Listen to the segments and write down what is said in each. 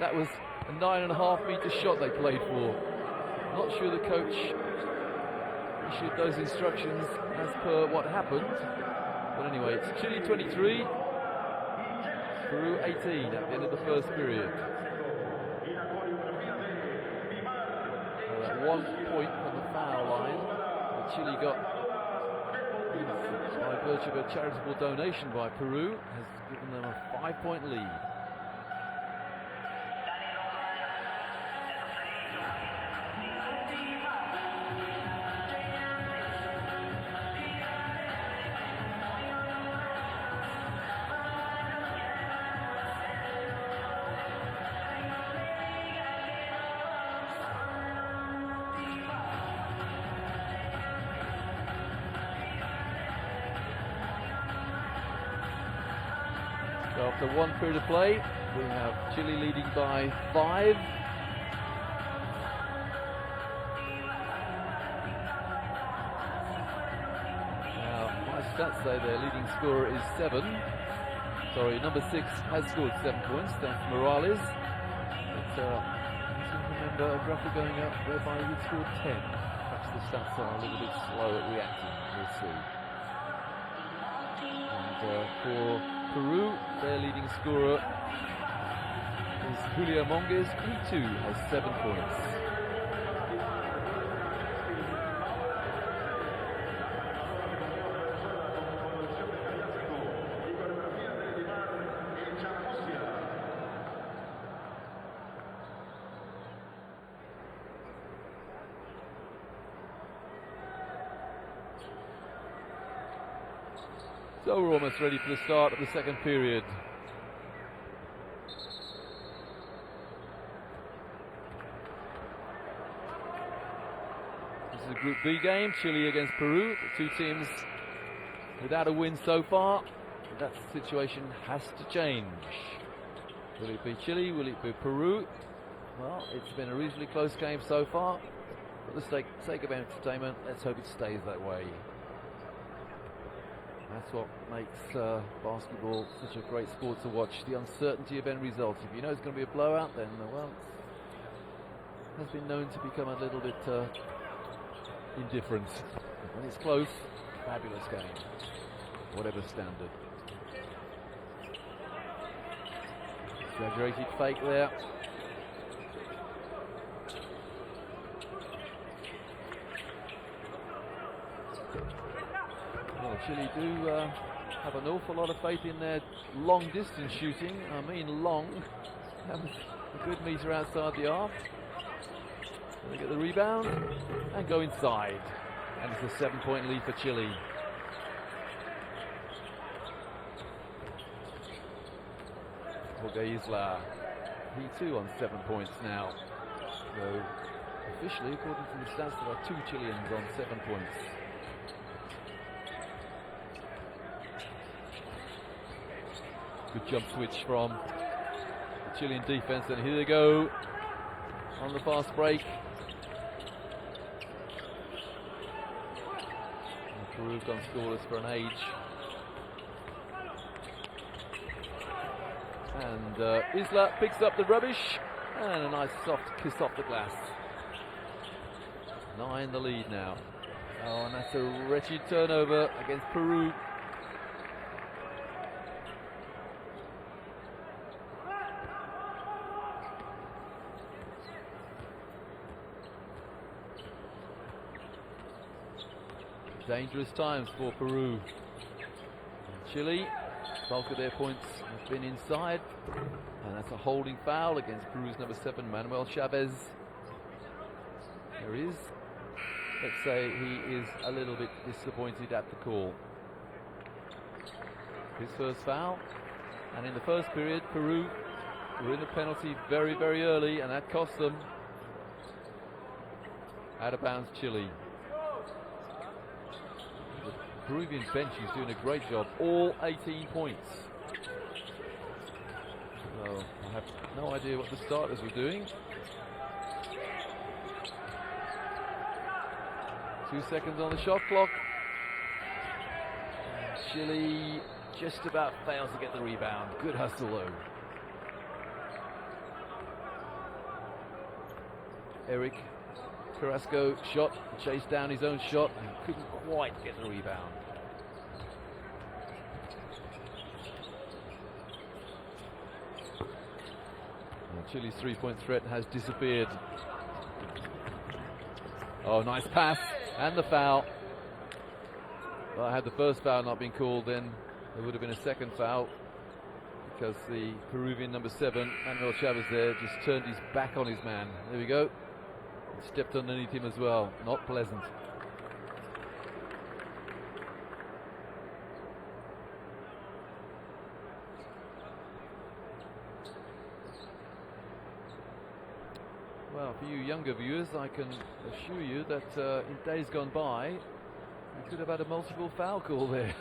That was a 9.5-meter shot they played for. Not sure the coach issued those instructions as per what happened. But anyway, it's Chile 23, Peru 18 at the end of the first period. At 1 point from the foul line that Chile got by virtue of a charitable donation by Peru has given them a 5-point lead. So after 1 period of play, we have Chile leading by 5. Now, my stats say their leading scorer is 7. Sorry, number 6 has scored 7 points. That's Morales. But I seem to remember a graphic going up whereby he scored 10. Perhaps the stats are a little bit slow at reacting. We'll see. And for Peru, their leading scorer is Julio Monges. He too has 7 points. So we're almost ready for the start of the second period. This is a Group B game, Chile against Peru. The two teams without a win so far. That situation has to change. Will it be Chile? Will it be Peru? Well, it's been a reasonably close game so far. For the sake of entertainment, let's hope it stays that way. That's what makes basketball such a great sport to watch, the uncertainty of end results. If you know it's going to be a blowout, then, well, it has been known to become a little bit indifferent. When it's close, fabulous game, whatever standard. Exaggerated fake there. Well, Chile do have an awful lot of faith in their long distance shooting. I mean long. That was a good meter outside the arc. They get the rebound and go inside. And it's a 7-point lead for Chile. Jorge Isla, he too on 7 points now. So officially, according to the stats, there are 2 Chileans on 7 points. Good jump switch from the Chilean defense, and here they go on the fast break. And Peru gone scoreless for an age. And Isla picks up the rubbish, and a nice soft kiss off the glass. 9 the lead now. Oh, and that's a wretched turnover against Peru. Dangerous times for Peru. And Chile, bulk of their points have been inside, and that's a holding foul against Peru's number 7, Manuel Chavez. There he is. Let's say he is a little bit disappointed at the call. His first foul, and in the first period, Peru were in the penalty very, very early, and that cost them. Out of bounds, Chile. Peruvian bench is doing a great job, all 18 points. So I have no idea what the starters were doing. 2 seconds on the shot clock. And Chile just about fails to get the rebound. Good hustle though. Eric Carrasco shot, chased down his own shot and couldn't quite get the rebound. Chile's three-point threat has disappeared. Oh, nice pass and the foul. Well, had the first foul not been called, then there would have been a second foul, because the Peruvian number 7, Manuel Chavez, there just turned his back on his man. There we go. And stepped underneath him as well. Not pleasant. Well, for you younger viewers, I can assure you that in days gone by, we could have had a multiple foul call there.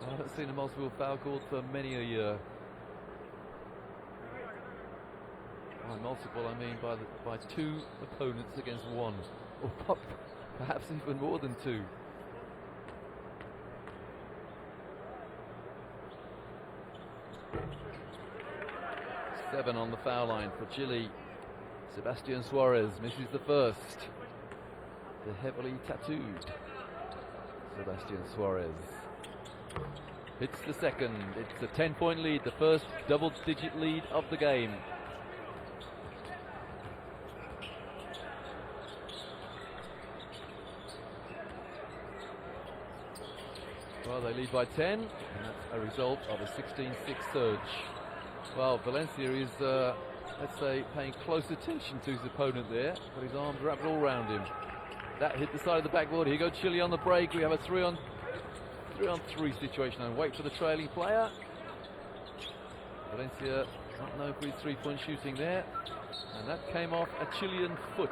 I haven't seen a multiple foul called for many a year. By multiple, I mean by two opponents against one, or perhaps even more than two. Seven on the foul line for Chile. Sebastian Suarez misses the first. The heavily tattooed Sebastian Suarez hits the second. It's a 10-point lead, the first double-digit lead of the game. Well, they lead by 10, and that's a result of a 16-6 surge. Well, Valencia is, let's say, paying close attention to his opponent there, but his arms wrapped all around him. That hit the side of the backboard. Here goes Chile on the break. We have a 3-on-3 situation, and wait for the trailing player. Valencia not known for his three-point shooting there, and that came off a Chilean foot.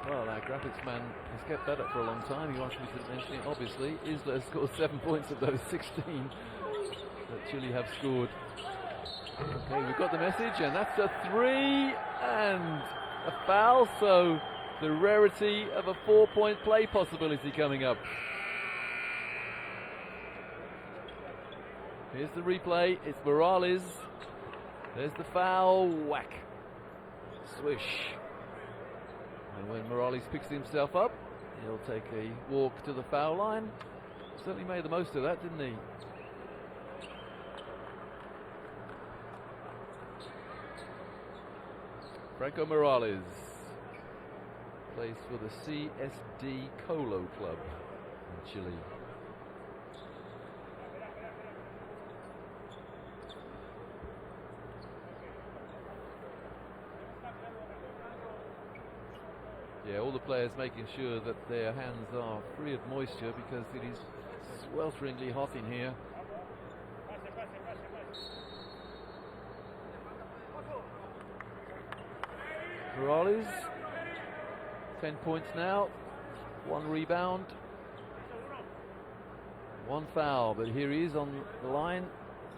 Well, our graphics man has kept that up for a long time. He wants me to mention it. Obviously, Isla scored 7 points of those 16 that Chile have scored. Okay, we've got the message, and that's a 3 and a foul. So the rarity of a 4-point play possibility coming up. Here's the replay. It's Morales. There's the foul. Whack. Swish. And when Morales picks himself up, he'll take a walk to the foul line. Certainly made the most of that, didn't he? Franco Morales plays for the CSD Colo Club in Chile. Yeah, all the players making sure that their hands are free of moisture, because it is swelteringly hot in here. Morales, 10 points now, 1 rebound, 1 foul, but here he is on the line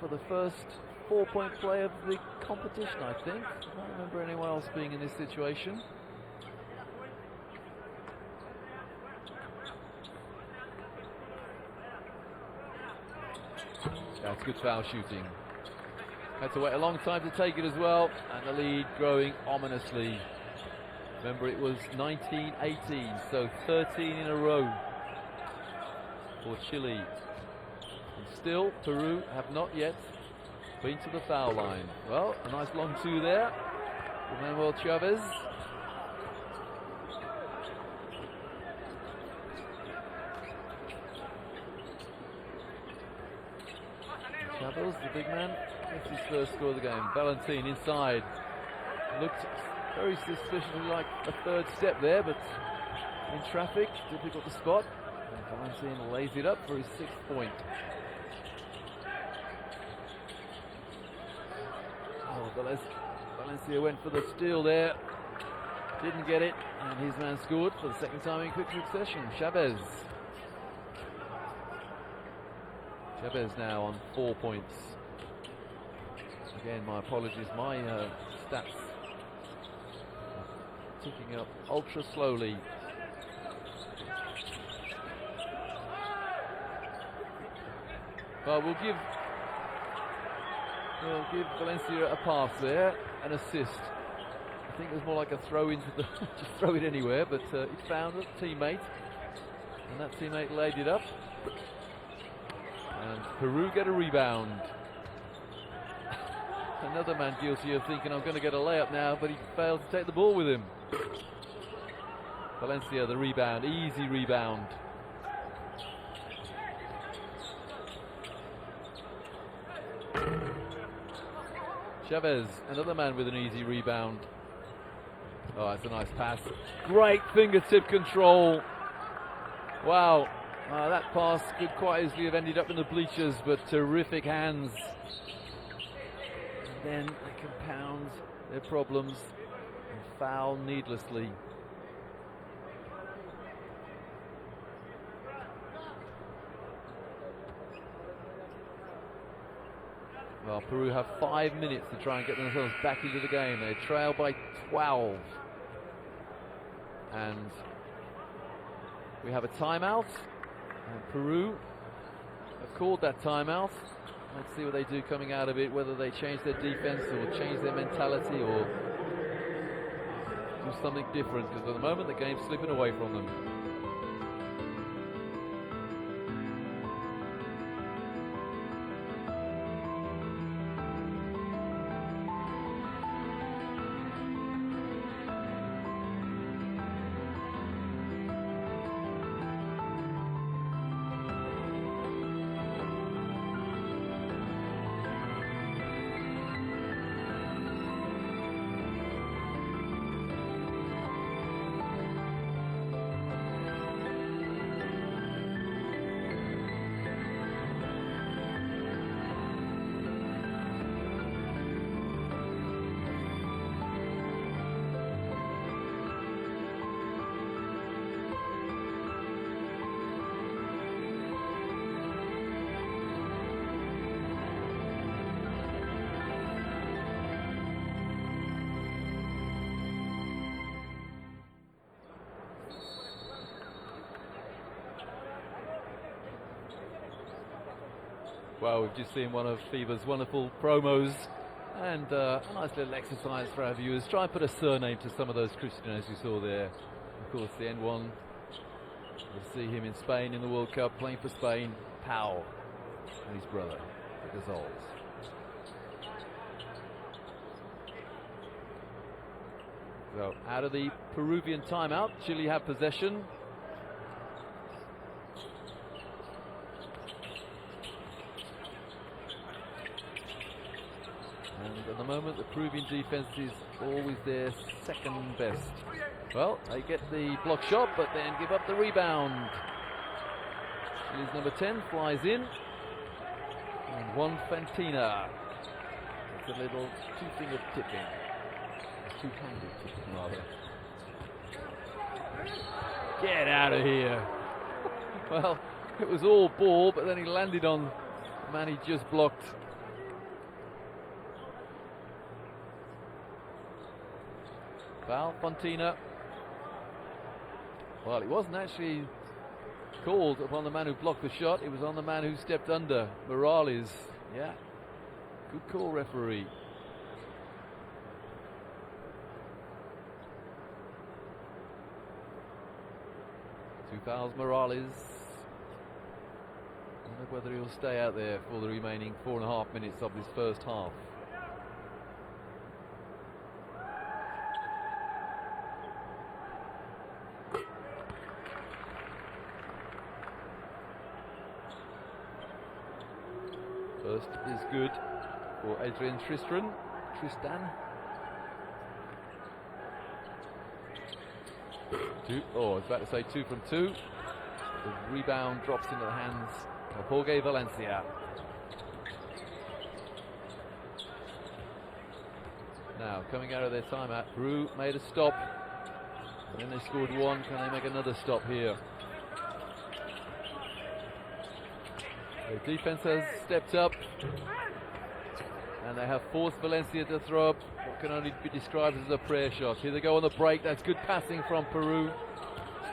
for the first 4-point play of the competition, I think. I don't remember anyone else being in this situation. That's good foul shooting. Had to wait a long time to take it as well, and the lead growing ominously. Remember, it was 19-18, so 13 in a row for Chile. And still, Peru have not yet been to the foul line. Well, a nice long 2 there for Manuel Chavez. Chavez, the big man, gets his first score of the game. Valentin inside. Looked very suspiciously like a third step there, but in traffic, difficult to spot. And Valentin lays it up for his 6th point. Oh, Valencia went for the steal there. Didn't get it, and his man scored for the 2nd time in quick succession. Chavez. Chavez now on 4 points. Again, my apologies. My stats ticking up ultra slowly. Well, we'll give Valencia a pass there, an assist. I think it was more like a throw into the just throw it anywhere, but he found a teammate, and that teammate laid it up. And Peru get a rebound. Another man guilty of thinking, I'm going to get a layup now, but he failed to take the ball with him. Valencia, the rebound, easy rebound. Chavez, another man with an easy rebound. Oh, that's a nice pass. Great fingertip control. Wow, that pass could quite easily have ended up in the bleachers, but terrific hands. And then they compound their problems and foul needlessly. Well, Peru have 5 minutes to try and get themselves back into the game. They trail by 12. And we have a timeout. And Peru have called that timeout. Let's see what they do coming out of it, whether they change their defense or change their mentality or do something different, because at the moment the game's slipping away from them. Well, we've just seen one of FIBA's wonderful promos, and a nice little exercise for our viewers. Try and put a surname to some of those Cristianos you saw there. Of course, the N1, we'll see him in Spain in the World Cup, playing for Spain, Pau, and his brother, the Gazols. So, out of the Peruvian timeout, Chile have possession. And at the moment, the Peruvian defense is always their second best. Well, they get the block shot, but then give up the rebound. Chile's number 10 flies in. And Juan Fantina. It's a little two-finger tipping. Two-handed tipping, rather. Get out of here. Well, it was all ball, but then he landed on the man he just blocked. Foul, Fontina. Well, it wasn't actually called upon the man who blocked the shot. It was on the man who stepped under, Morales. Yeah, good call, referee. Two fouls, Morales. I wonder whether he'll stay out there for the remaining 4.5 minutes of this first half. First is good for Adrian Tristan. Two. Oh, I was about to say 2 from 2. The rebound drops into the hands of Jorge Valencia. Now, coming out of their timeout, Peru made a stop. And then they scored one. Can they make another stop here? The defense has stepped up, and they have forced Valencia to throw up what can only be described as a prayer shot. Here they go on the break. That's good passing from Peru.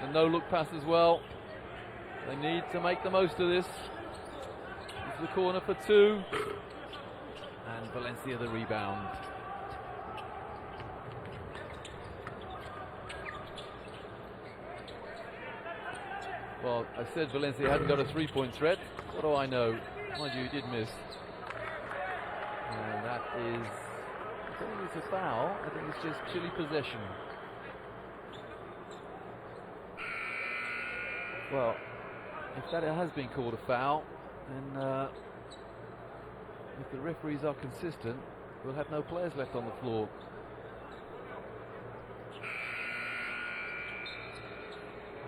The no-look pass as well. They need to make the most of this. It's the corner for two. And Valencia the rebound. Well, I said Valencia hadn't got a three-point threat. What do I know? Mind you, he did miss. And that is, I don't think it's a foul. I think it's just Chile possession. Well, if that has been called a foul, then if the referees are consistent, we'll have no players left on the floor.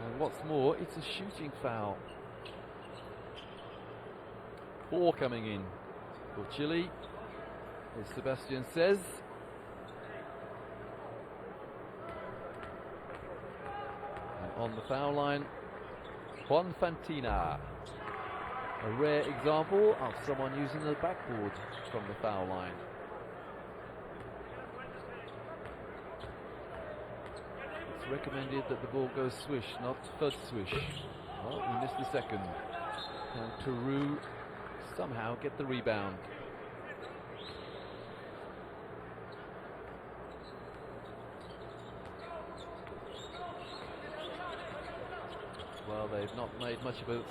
And what's more, it's a shooting foul. 4 coming in for Chile, as Sebastian says. And on the foul line, Juan Fantina. A rare example of someone using the backboard from the foul line. It's recommended that the ball goes swish, not thud swish. Well, we missed the second. And Peru somehow get the rebound. Well, they've not made much of an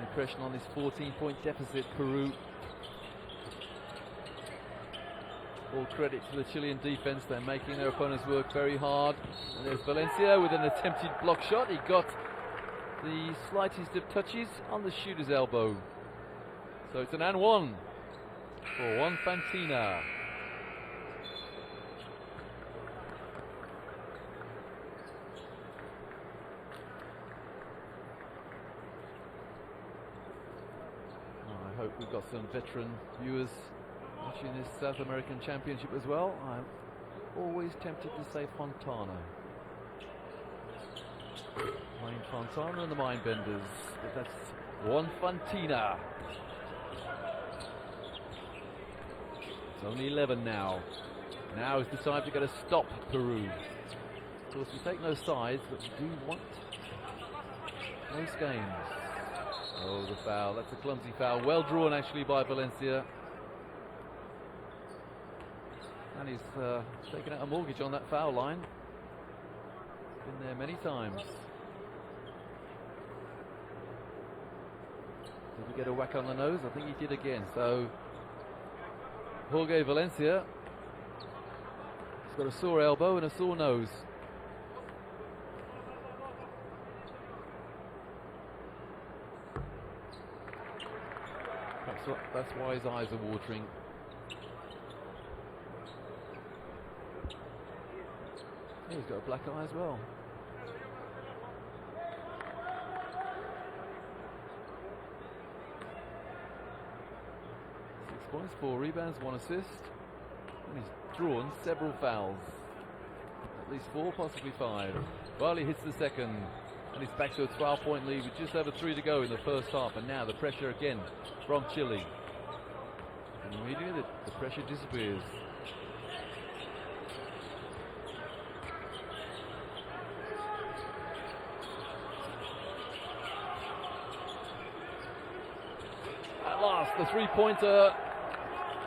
impression on this 14-point deficit, Peru. All credit to the Chilean defense. They're making their opponents work very hard. And there's Valencia with an attempted block shot. He got the slightest of touches on the shooter's elbow. So it's an and one for Juan Fantina. I hope we've got some veteran viewers watching this South American Championship as well. I'm always tempted to say Fontana. Mine Fontana and the Mindbenders, but that's Juan Fantina. It's only 11 now. Now is the time to get a stop, Peru. Of course, we take no sides, but we do want close games. Oh, the foul. That's a clumsy foul. Well drawn, actually, by Valencia. And he's taken out a mortgage on that foul line. Been there many times. Did he get a whack on the nose? I think he did again. So, Jorge Valencia, he's got a sore elbow and a sore nose. That's why his eyes are watering. Yeah, he's got a black eye as well. Points, 4 rebounds, 1 assist, and he's drawn several fouls, at least 4, possibly 5. Well, he hits the second, and he's back to a 12-point lead with just over 3 to go in the first half, and now the pressure again from Chile. And immediately the pressure disappears. At last, the three-pointer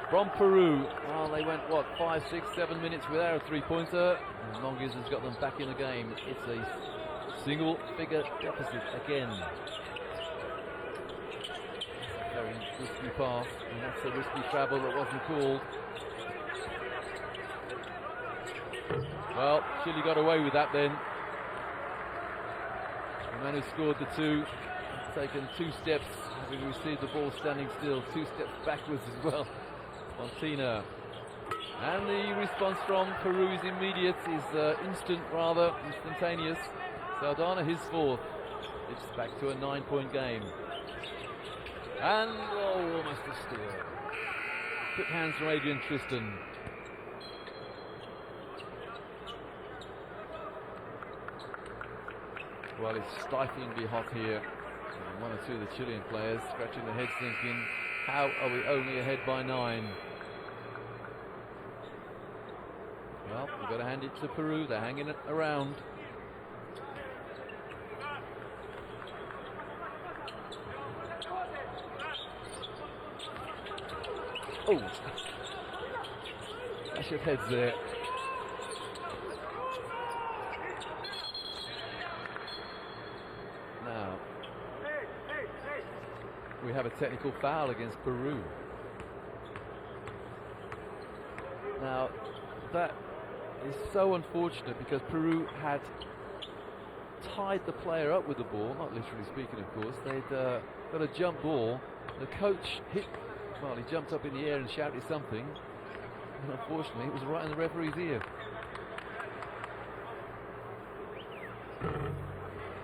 from Peru. Well, they went, what, 5, 6, 7 minutes without a three-pointer. And Mongiz has got them back in the game. It's a single-figure deficit again. Very risky pass, and that's a risky travel that wasn't called. Well, Chile got away with that then. The man who scored the 2 taken 2 steps, having received the ball standing still, 2 steps backwards as well. Fontina. And the response from Peru is immediate, is instantaneous. Saldana, his 4th. It's back to a 9-point game. And, almost a steal. Quick hands from Adrian Tristan. Well, it's stiflingly hot here. And 1 or 2 of the Chilean players scratching their heads thinking, how are we only ahead by 9? got to hand it to Peru. They're hanging it around. Oh, that's your heads there. Now, we have a technical foul against Peru. Now, that is so unfortunate because Peru had tied the player up with the ball, not literally speaking, of course. They'd got a jump ball. The coach he jumped up in the air and shouted something, and unfortunately it was right in the referee's ear.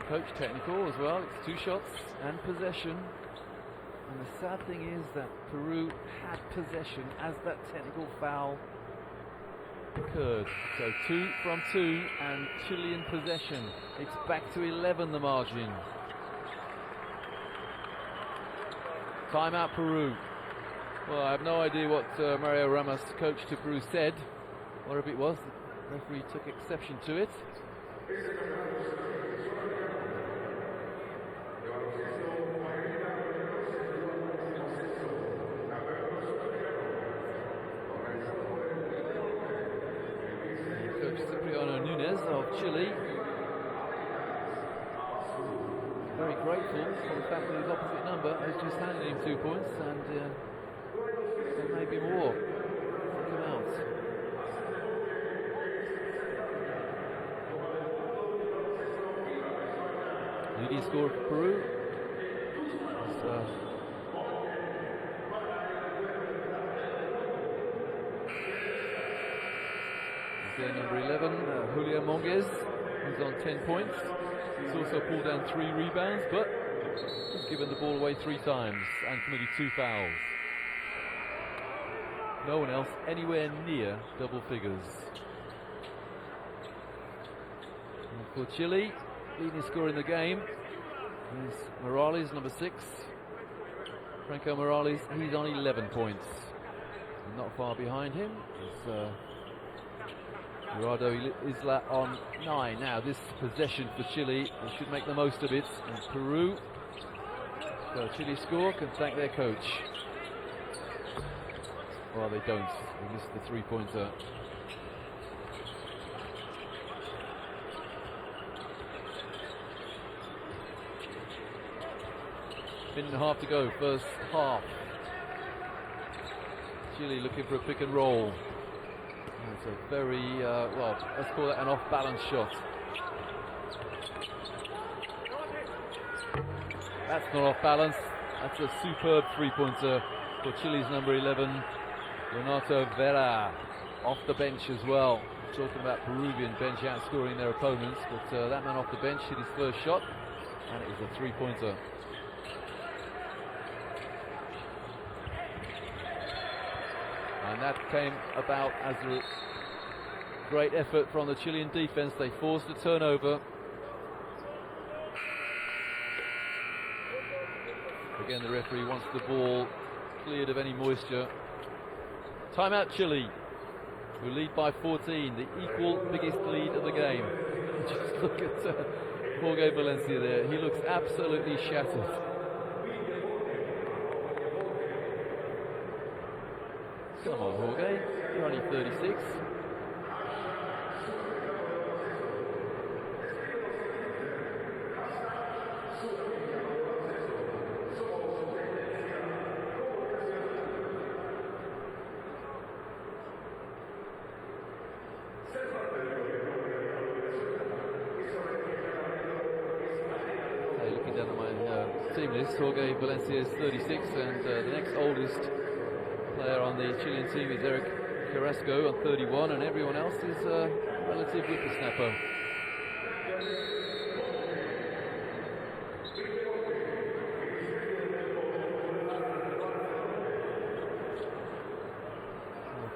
Coach technical as well. It's 2 shots and possession. And the sad thing is that Peru had possession as that technical foul occurred. So 2 from 2 and Chilean possession. It's back to 11, the margin. Timeout Peru. Well, I have no idea what Mario Ramos, coach to Peru, said. Whatever it was, the referee took exception to it. Of Chile, very grateful for the fact that his opposite number has just handed him 2 points, and there may be more to come out. Leading scorer for Peru number 11, Julian Monges, who's on 10 points. He's also pulled down 3 rebounds, but he's given the ball away 3 times and committed 2 fouls. No one else anywhere near double figures. And for Chile, leading scorer in the game is Morales, number 6. Franco Morales, he's on 11 points. And not far behind him is Gerardo Isla on 9. Now this possession for Chile, they should make the most of it. And Peru, so Chile score, can thank their coach. Well, they don't. They missed the 3-pointer. Minute and a half to go, first half. Chile looking for a pick and roll. It's a very, well, let's call that an off-balance shot. That's not off-balance. That's a superb 3-pointer for Chile's number 11, Renato Vera, off the bench as well. Talking about Peruvian bench outscoring their opponents, but that man off the bench hit his first shot, and it was a 3-pointer. And that came about as a great effort from the Chilean defense. They forced a turnover. Again, the referee wants the ball cleared of any moisture. Timeout Chile, who lead by 14, the equal biggest lead of the game. Just look at Jorge Valencia there. He looks absolutely shattered. Come on, Jorge, you're only 36. Looking down at my team list, Jorge Valencia is 36, and the next oldest player on the Chilean team is Eric Carrasco on 31, and everyone else is a relative whippersnapper.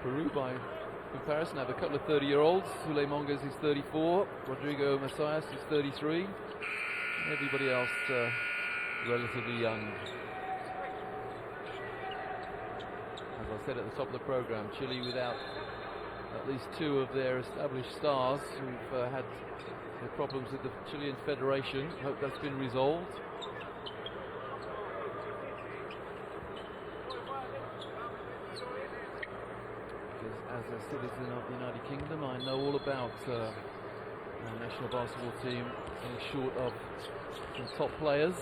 Peru, by comparison, have a couple of 30-year-olds. Julian Monges is 34, Rodrigo Macias is 33, and everybody else relatively young. As I said at the top of the program, Chile without at least two of their established stars who've had their problems with the Chilean Federation. Hope that's been resolved. Because as a citizen of the United Kingdom, I know all about our national basketball team being short of some top players.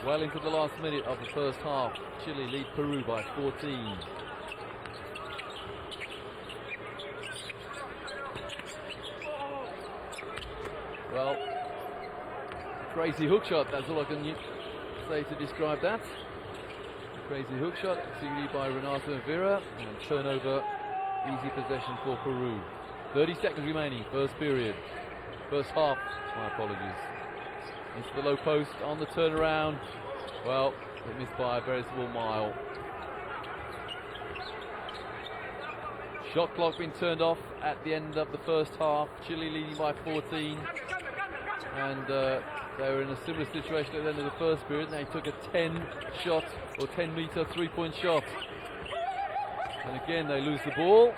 Well into the last minute of the first half, Chile lead Peru by 14. Well, crazy hook shot, that's all I can say to describe that. Crazy hook shot, executed by Renato Vera, and turnover, easy possession for Peru. 30 seconds remaining, first period. First half, my apologies. Into the low post on the turnaround. Well, it missed by a very small mile. Shot clock being turned off at the end of the first half. Chile leading by 14. And they were in a similar situation at the end of the first period. And they took a 10-shot or 10-meter three-point shot. And again, they lose the ball.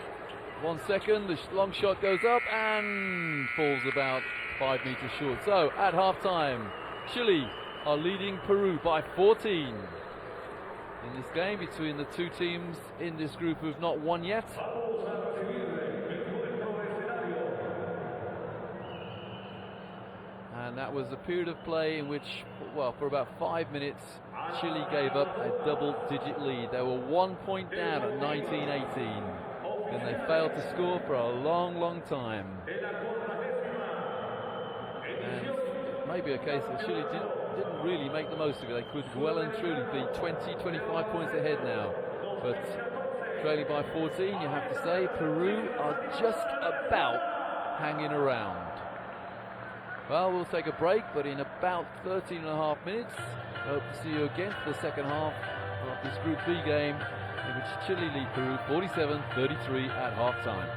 1 second, the long shot goes up and falls about 5 meters short. So at halftime, Chile are leading Peru by 14 in this game between the two teams in this group who've not won yet. And that was a period of play in which, well, for about 5 minutes, Chile gave up a double-digit lead. They were 1 point down at 19-18. And they failed to score for a long, long time. And it may be a case that Chile didn't really make the most of it. They could well and truly be 20, 25 points ahead now. But trailing by 14, you have to say, Peru are just about hanging around. Well, we'll take a break, but in about 13 and a half minutes, I hope to see you again for the second half of this Group B game, in which Chile lead Peru 47-33 at halftime.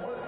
Well,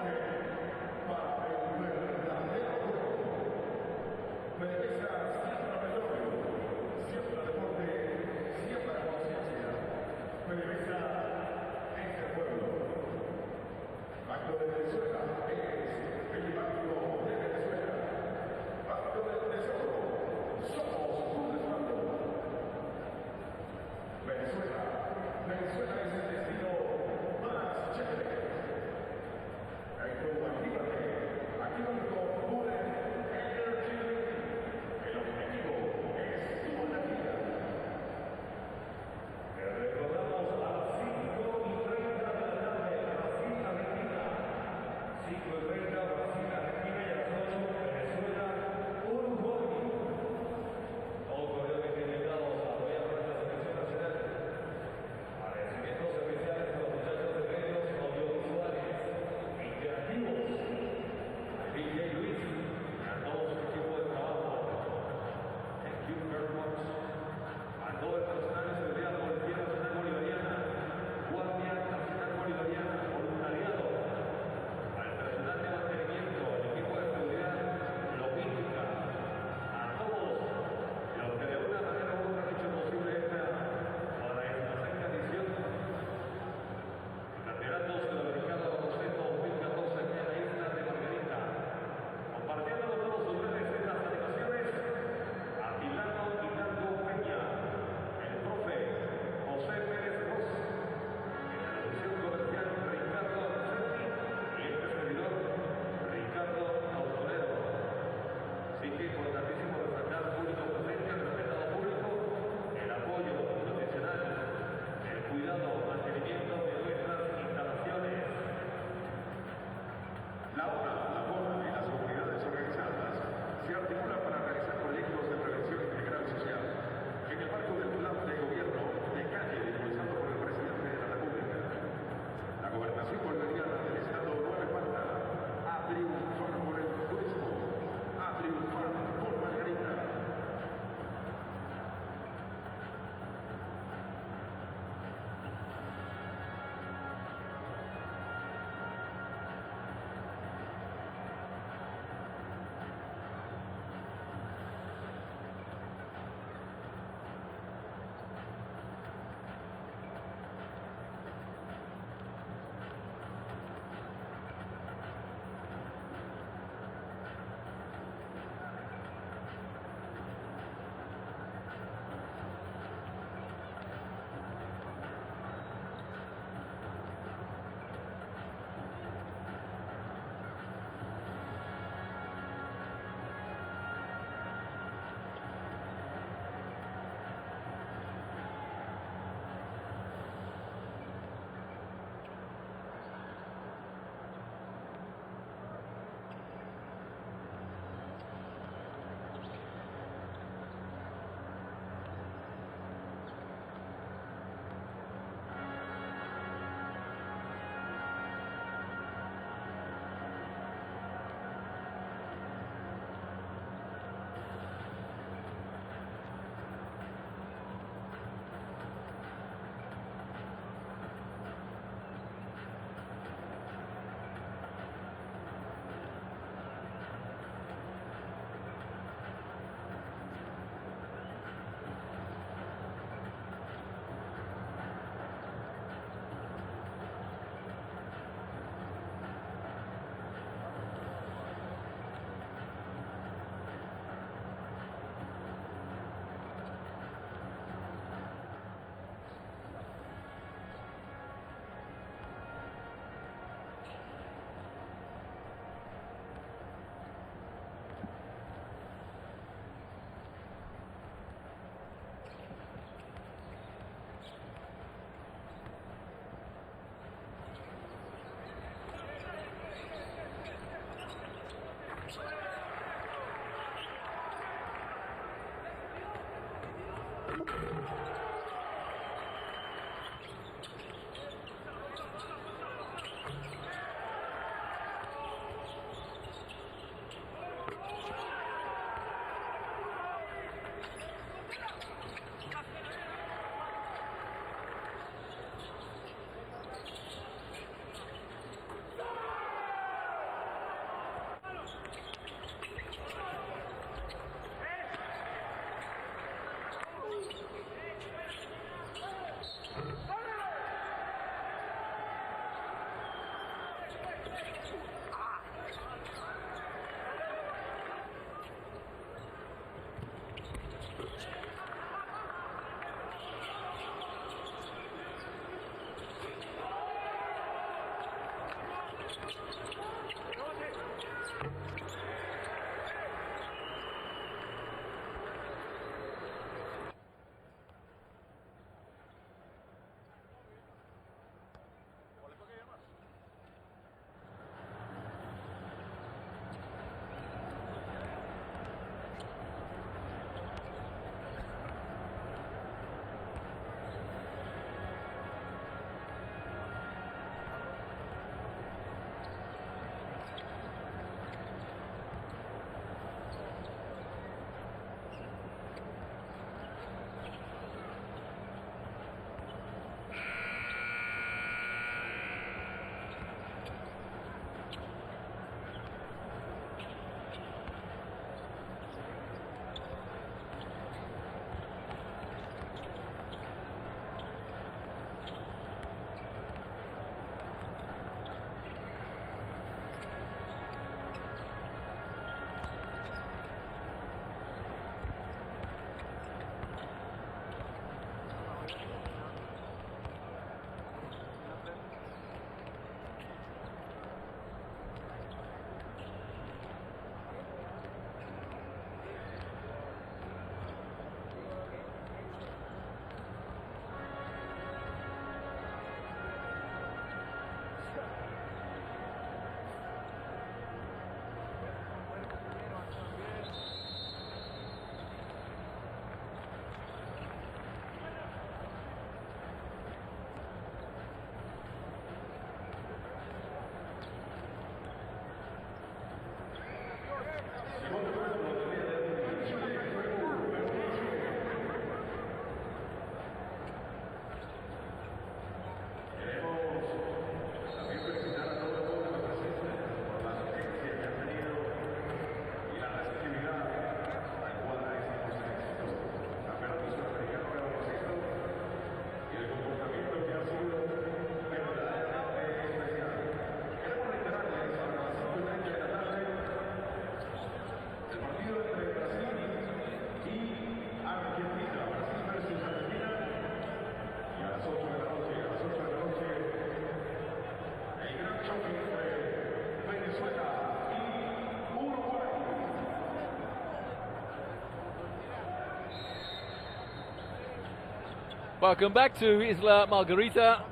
Welcome back to Isla Margarita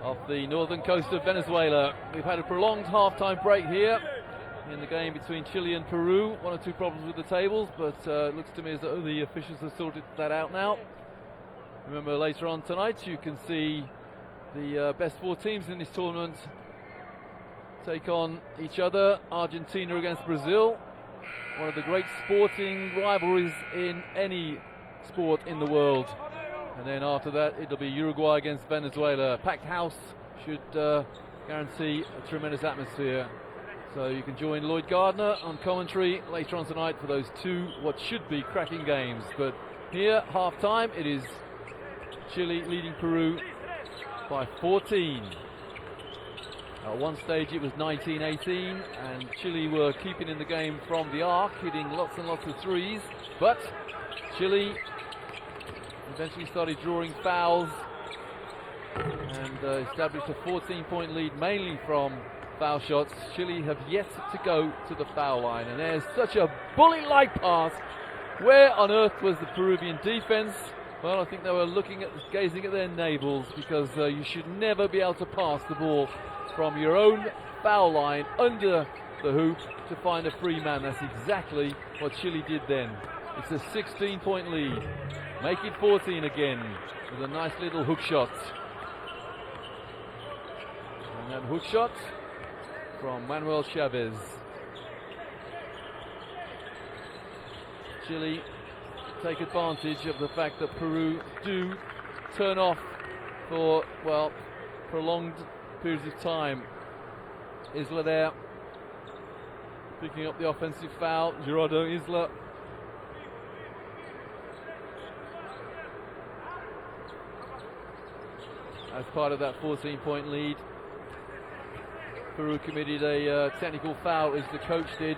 off the northern coast of Venezuela. We've had a prolonged half-time break here in the game between Chile and Peru. One or two problems with the tables, but it looks to me as though the officials have sorted that out now. Remember, later on tonight you can see the best four teams in this tournament take on each other. Argentina against Brazil, one of the great sporting rivalries in any sport in the world. And then after that it'll be Uruguay against Venezuela. Packed house should guarantee a tremendous atmosphere. So you can join Lloyd Gardner on commentary later on tonight for those two what should be cracking games. But here, half time, it is Chile leading Peru by 14. At one stage it was 19-18 and Chile were keeping in the game from the arc, hitting lots and lots of threes, but Chile eventually started drawing fouls and established a 14-point lead mainly from foul shots. Chile have yet to go to the foul line, and there's such a bullet-like pass. Where on earth was the Peruvian defense? Well, I think they were gazing at their navels, because you should never be able to pass the ball from your own foul line under the hoop to find a free man. That's exactly what Chile did then. It's a 16-point lead. Make it 14 again with a nice little hook shot. And that hook shot from Manuel Chavez. Chile take advantage of the fact that Peru do turn off for, well, prolonged periods of time. Isla there picking up the offensive foul. Gerardo Isla. As part of that 14-point lead. Peru committed a technical foul, as the coach did.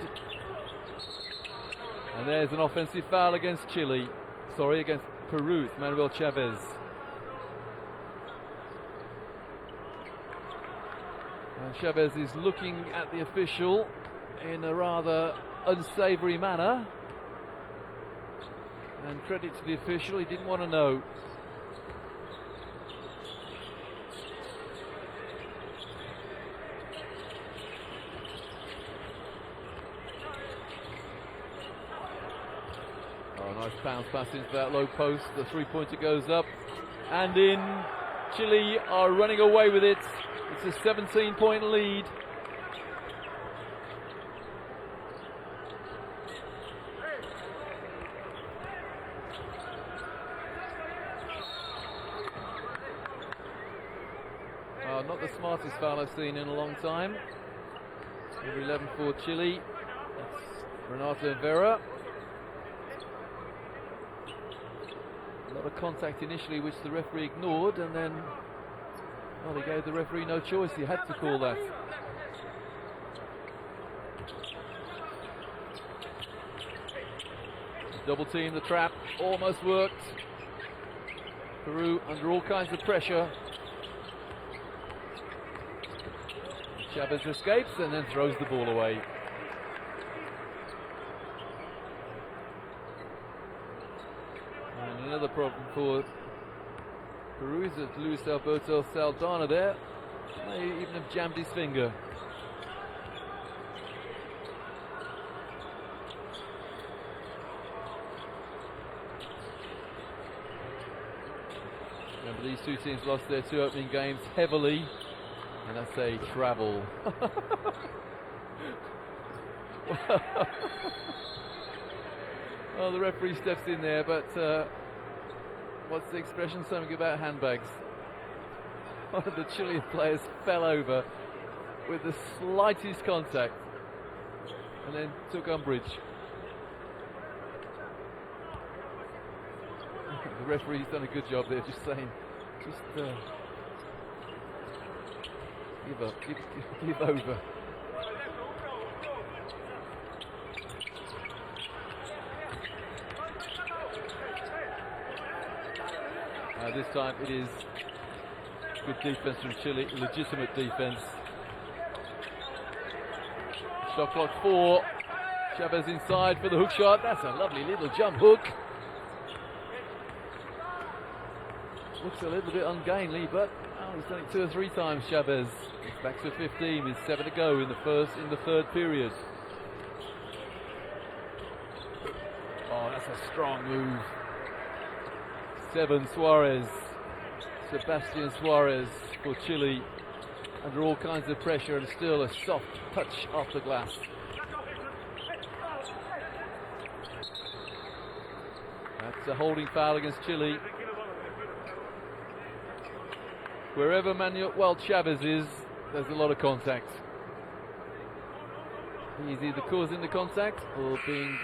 And there's an offensive foul against Chile. Sorry, against Peru. It's Manuel Chavez. And Chavez is looking at the official in a rather unsavoury manner. And credit to the official, he didn't want to know. Oh, nice bounce pass into that low post. The three-pointer goes up and in. Chile are running away with it. It's a 17-point lead. Not the smartest foul I've seen in a long time. Number 11 for Chile. That's Renato Vera. A lot of contact initially, which the referee ignored, and then, well, he gave the referee no choice. He had to call that. Double team, the trap almost worked. Peru under all kinds of pressure. Chavez escapes and then throws the ball away. And another problem for Peru is that Luis Alberto Saldana there may even have jammed his finger. Remember, these two teams lost their two opening games heavily. And that's a travel. Well, the referee steps in there, but what's the expression? Something about handbags. One of the Chilean players fell over with the slightest contact and then took umbrage. The referee's done a good job there, just saying, give up, give over. This time it is good defense from Chile, legitimate defense. Shot clock 4. Chavez inside for the hook shot. That's a lovely little jump hook. Looks a little bit ungainly, but he's done it 2 or 3 times, Chavez. It's back to 15 with 7 to go in the third period. Oh, that's a strong move. 7 Suarez. Sebastian Suarez for Chile. Under all kinds of pressure and still a soft touch off the glass. That's a holding foul against Chile. Wherever Manuel Chavez is, there's a lot of contact. He's either causing the contact or being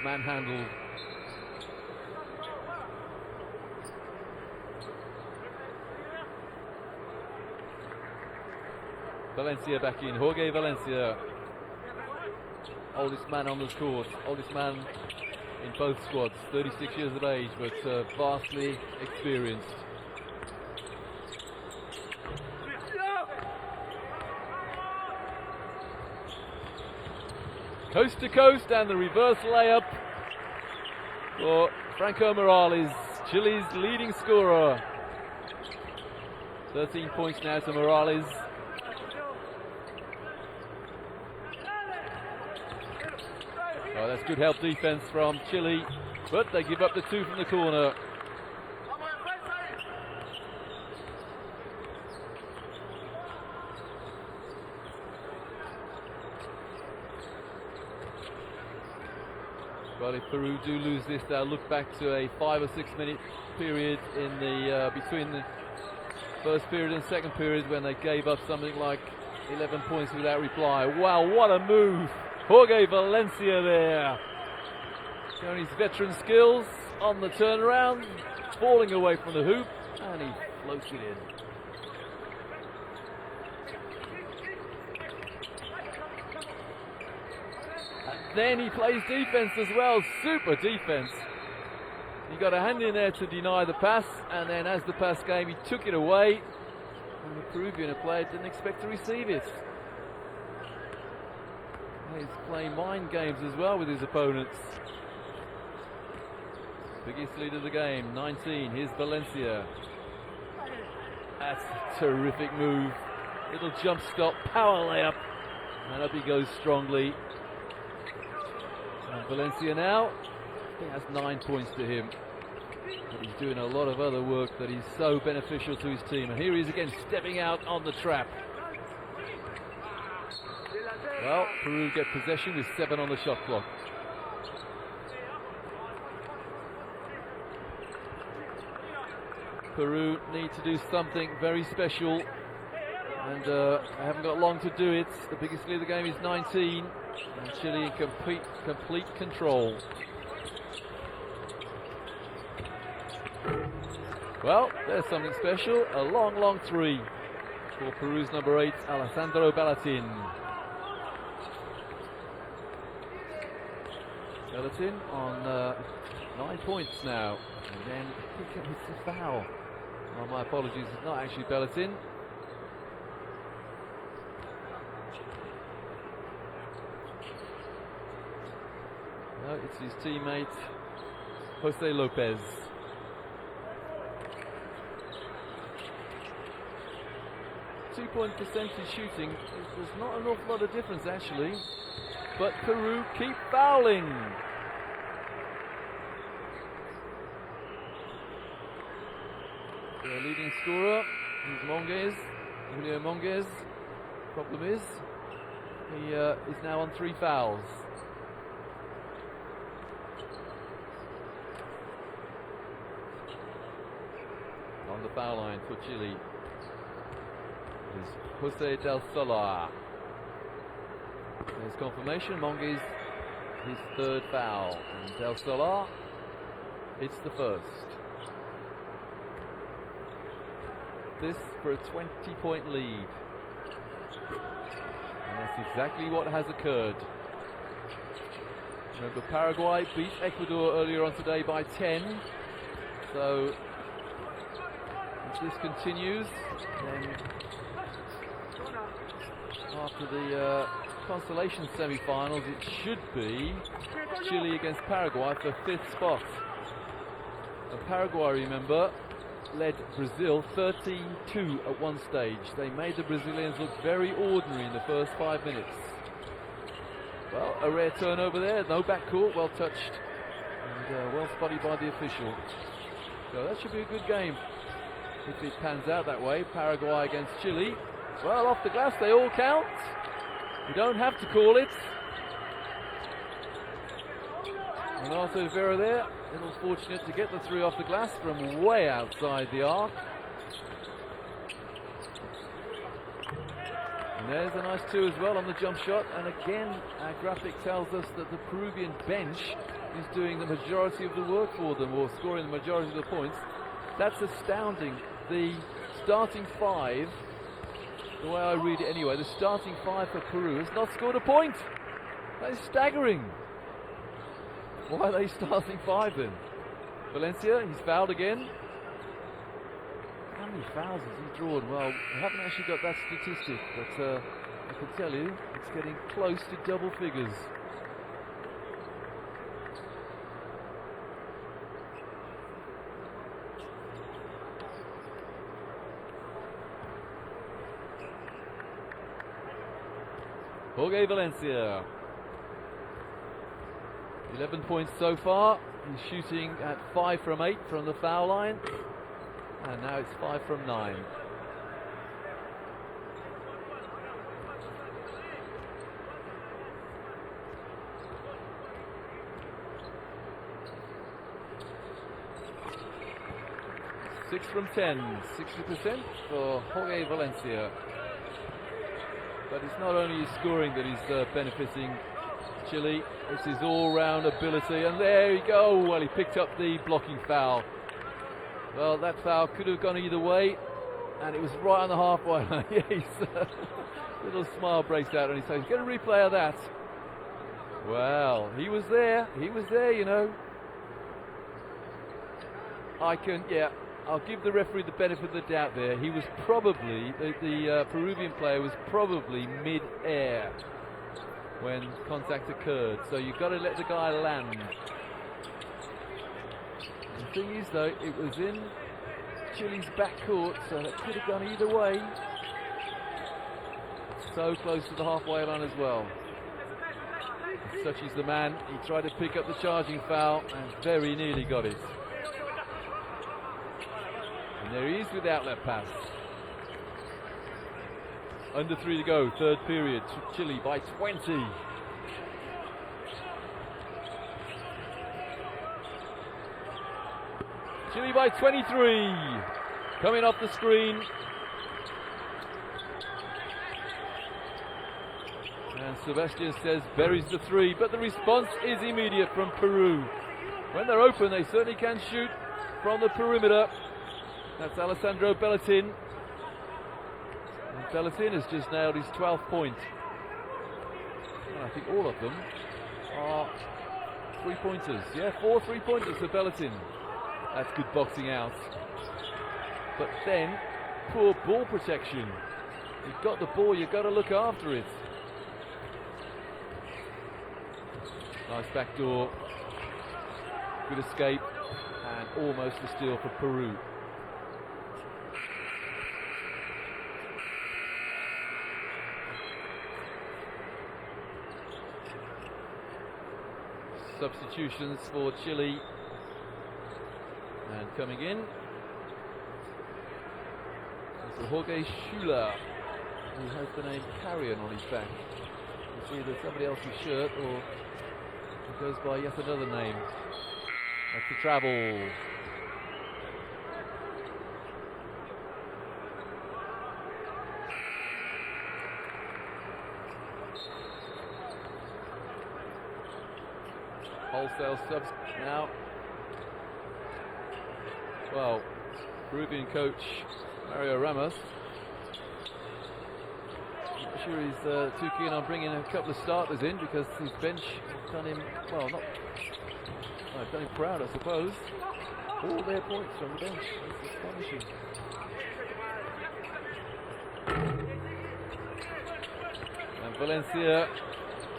manhandled. Valencia back in. Jorge Valencia, oldest man on the court, oldest man in both squads, 36 years of age, but vastly experienced. Coast to coast, and the reverse layup for Franco Morales, Chile's leading scorer. 13 points now to Morales. Oh, that's good help defense from Chile, but they give up the 2 from the corner. Well, if Peru do lose this, they'll look back to a 5 or 6 minute period in the between the first period and second period when they gave up something like 11 points without reply. Wow, what a move! Jorge Valencia there, showing his veteran skills on the turnaround, falling away from the hoop, and he floats it in. then he plays defense as well. Super defense. He got a hand in there to deny the pass, and then as the pass came, he took it away. And the Peruvian player didn't expect to receive it. He's playing mind games as well with his opponents. Biggest lead of the game, 19. Here's Valencia. That's a terrific move. Little jump stop, power layup. And up he goes strongly. And Valencia now, he has 9 points to him. But he's doing a lot of other work that is so beneficial to his team. And here he is again, stepping out on the trap. Well, Peru get possession with 7 on the shot clock. Peru need to do something very special, and they haven't got long to do it. The biggest lead of the game is 19, and Chile in complete control. Well, there's something special. A long three for Peru's number 8, Alessandro Balatin. Balatin on 9 points now, and then it's a foul. Oh, my apologies, it's not actually Balatin. No, it's his teammate Jose Lopez. Two-point percentage shooting. There's not an awful lot of difference actually, but Peru keep fouling. The leading scorer is Monges, Julio Monges. Problem is, he is now on 3 fouls. On the foul line for Chile is Jose del Solar. There's confirmation, Monges, his 3rd foul, and del Solar, it's the 1st. This for a 20-point lead. And that's exactly what has occurred. Remember, Paraguay beat Ecuador earlier on today by 10. So if this continues, then after the consolation semi-finals, it should be Chile against Paraguay for 5th spot. And Paraguay, remember, led Brazil 13-2 at one stage. They made the Brazilians look very ordinary in the first 5 minutes. Well, a rare turnover there, no backcourt, well touched, and well spotted by the official. So that should be a good game if it pans out that way. Paraguay against Chile. Well, off the glass they all count. You don't have to call it. And Arthur Vera there, a little fortunate to get the 3 off the glass from way outside the arc. And there's a nice 2 as well on the jump shot. And again, our graphic tells us that the Peruvian bench is doing the majority of the work for them, or scoring the majority of the points. That's astounding. The starting 5, the way I read it anyway, the starting 5 for Peru has not scored a point. That is staggering. Why are they starting 5 then? Valencia, he's fouled again. How many fouls has he drawn? Well, we haven't actually got that statistic, but I can tell you it's getting close to double figures. Jorge Valencia. 11 points so far. He's shooting at 5 from 8 from the foul line. And now it's 5 from 9. Six from 10, 60% for Jorge Valencia. But it's not only his scoring that is benefiting Chile, it's his all-round ability, and there you go. Well, he picked up the blocking foul. Well, that foul could have gone either way, and it was right on the halfway line. Yeah, little smile breaks out on his face. Get a replay of that. Well, he was there, you know. I'll give the referee the benefit of the doubt there. He was probably, the Peruvian player was probably mid-air when contact occurred. So you've got to let the guy land. The thing is, though, it was in Chile's back court, so that could have gone either way. So close to the halfway line as well. Such is the man. He tried to pick up the charging foul and very nearly got it. And there he is with the outlet pass. Under 3 to go, third period. Chile by 20. Chile by 23. Coming off the screen. And Sebastian says buries the 3, but the response is immediate from Peru. When they're open, they certainly can shoot from the perimeter. That's Alessandro Belletin. And Belletin has just nailed his 12th point. And I think all of them are 3-pointers. Yeah, 4 3-pointers for Belletin. That's good boxing out. But then, poor ball protection. You've got the ball, you've got to look after it. Nice backdoor. Good escape. And almost a steal for Peru. Substitutions for Chile. And coming in is Jorge Schuler, who has the name Carrion on his back. It's either somebody else's shirt or he goes by yet another name. That's the travel. Wholesale subs now. Well, Peruvian coach Mario Ramos, I'm sure he's too keen on bringing a couple of starters in because his bench has done him, well, not done him proud, I suppose. All their points from the bench. It's astonishing. And Valencia,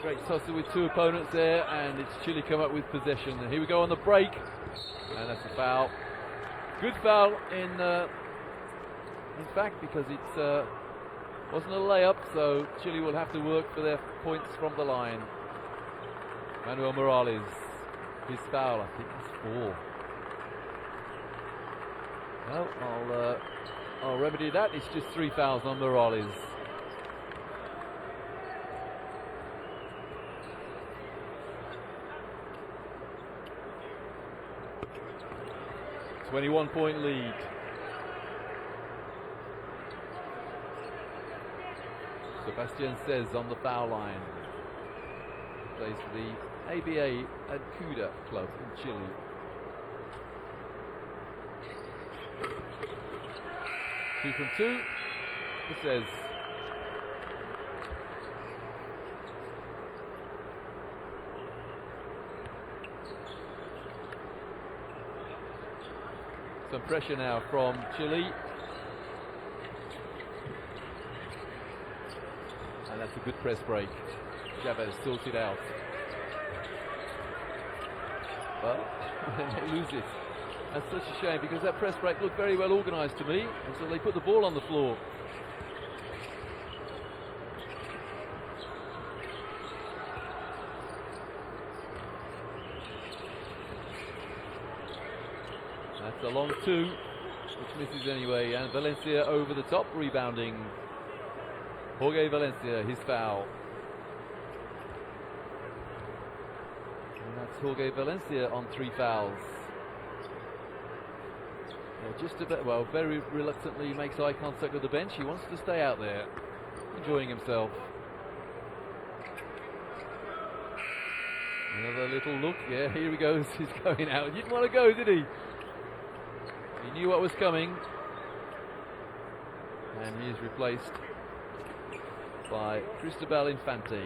great tussle with 2 opponents there, and it's Chile come up with possession. And here we go on the break, and that's a foul. Good foul in fact, because it wasn't a layup, so Chile will have to work for their points from the line. Manuel Morales, his foul, I think it's 4. Well, I'll remedy that. It's just 3 fouls on Morales. A 21-point lead. Sebastian says on the foul line. Plays for the ABA Acuda club in Chile. Two from 2. He says. Some pressure now from Chile. And that's a good press break. Chavez sorted out. But they lose it. That's such a shame because that press break looked very well organised to me until they put the ball on the floor. That's a long 2, which misses anyway, and Valencia over the top, rebounding. Jorge Valencia, his foul. And that's Jorge Valencia on 3 fouls. Just a bit, well, very reluctantly makes eye contact with the bench. He wants to stay out there, enjoying himself. Another little look, yeah, here he goes, he's going out. He didn't want to go, did he? He knew what was coming. And he is replaced by Cristobal Infante.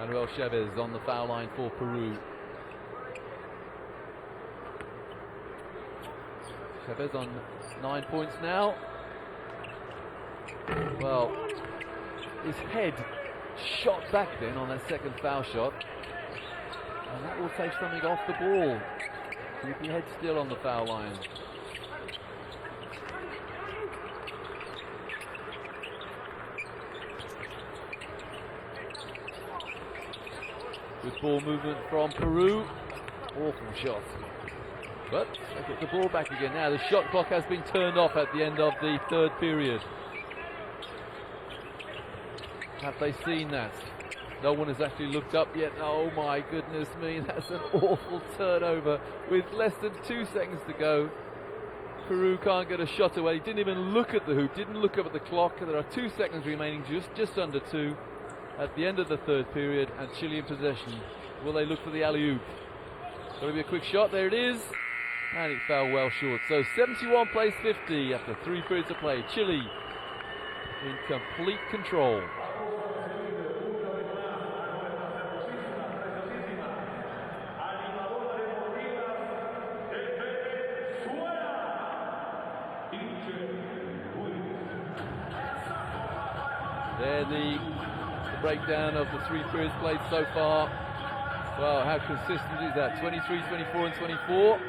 Manuel Chavez on the foul line for Peru. Chavez on 9 points now. Well, his head shot back then on that second foul shot, and that will take something off the ball. Keep your head still on the foul line. Good ball movement from Peru. Awful shot. But they get the ball back again now. The shot clock has been turned off at the end of the third period. Have they seen that? No one has actually looked up yet. Oh my goodness me, that's an awful turnover with less than 2 seconds to go. Peru can't get a shot away. He didn't even look at the hoop, didn't look up at the clock. There are 2 seconds remaining, just under 2 at the end of the third period, and Chile in possession. Will they look for the alley-oop? Going to be a quick shot, there it is, and it fell well short. So 71 plays 50 after 3 periods of play. Chile in complete control. There the breakdown of the 3 periods played so far. Well, how consistent is that? 23, 24 and 24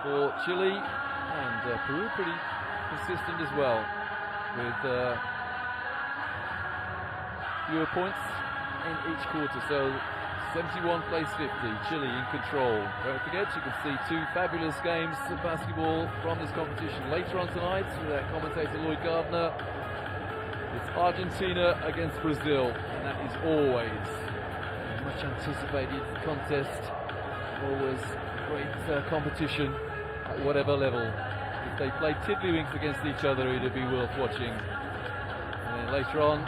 for Chile, and Peru pretty consistent as well, with fewer points in each quarter. So 71 plays 50, Chile in control. Don't forget, you can see 2 fabulous games of basketball from this competition later on tonight with our commentator Lloyd Gardner. It's Argentina against Brazil, and that is always a much anticipated contest. Always great competition at whatever level. If they play tiddlywinks against each other, it'd be worth watching. And then later on,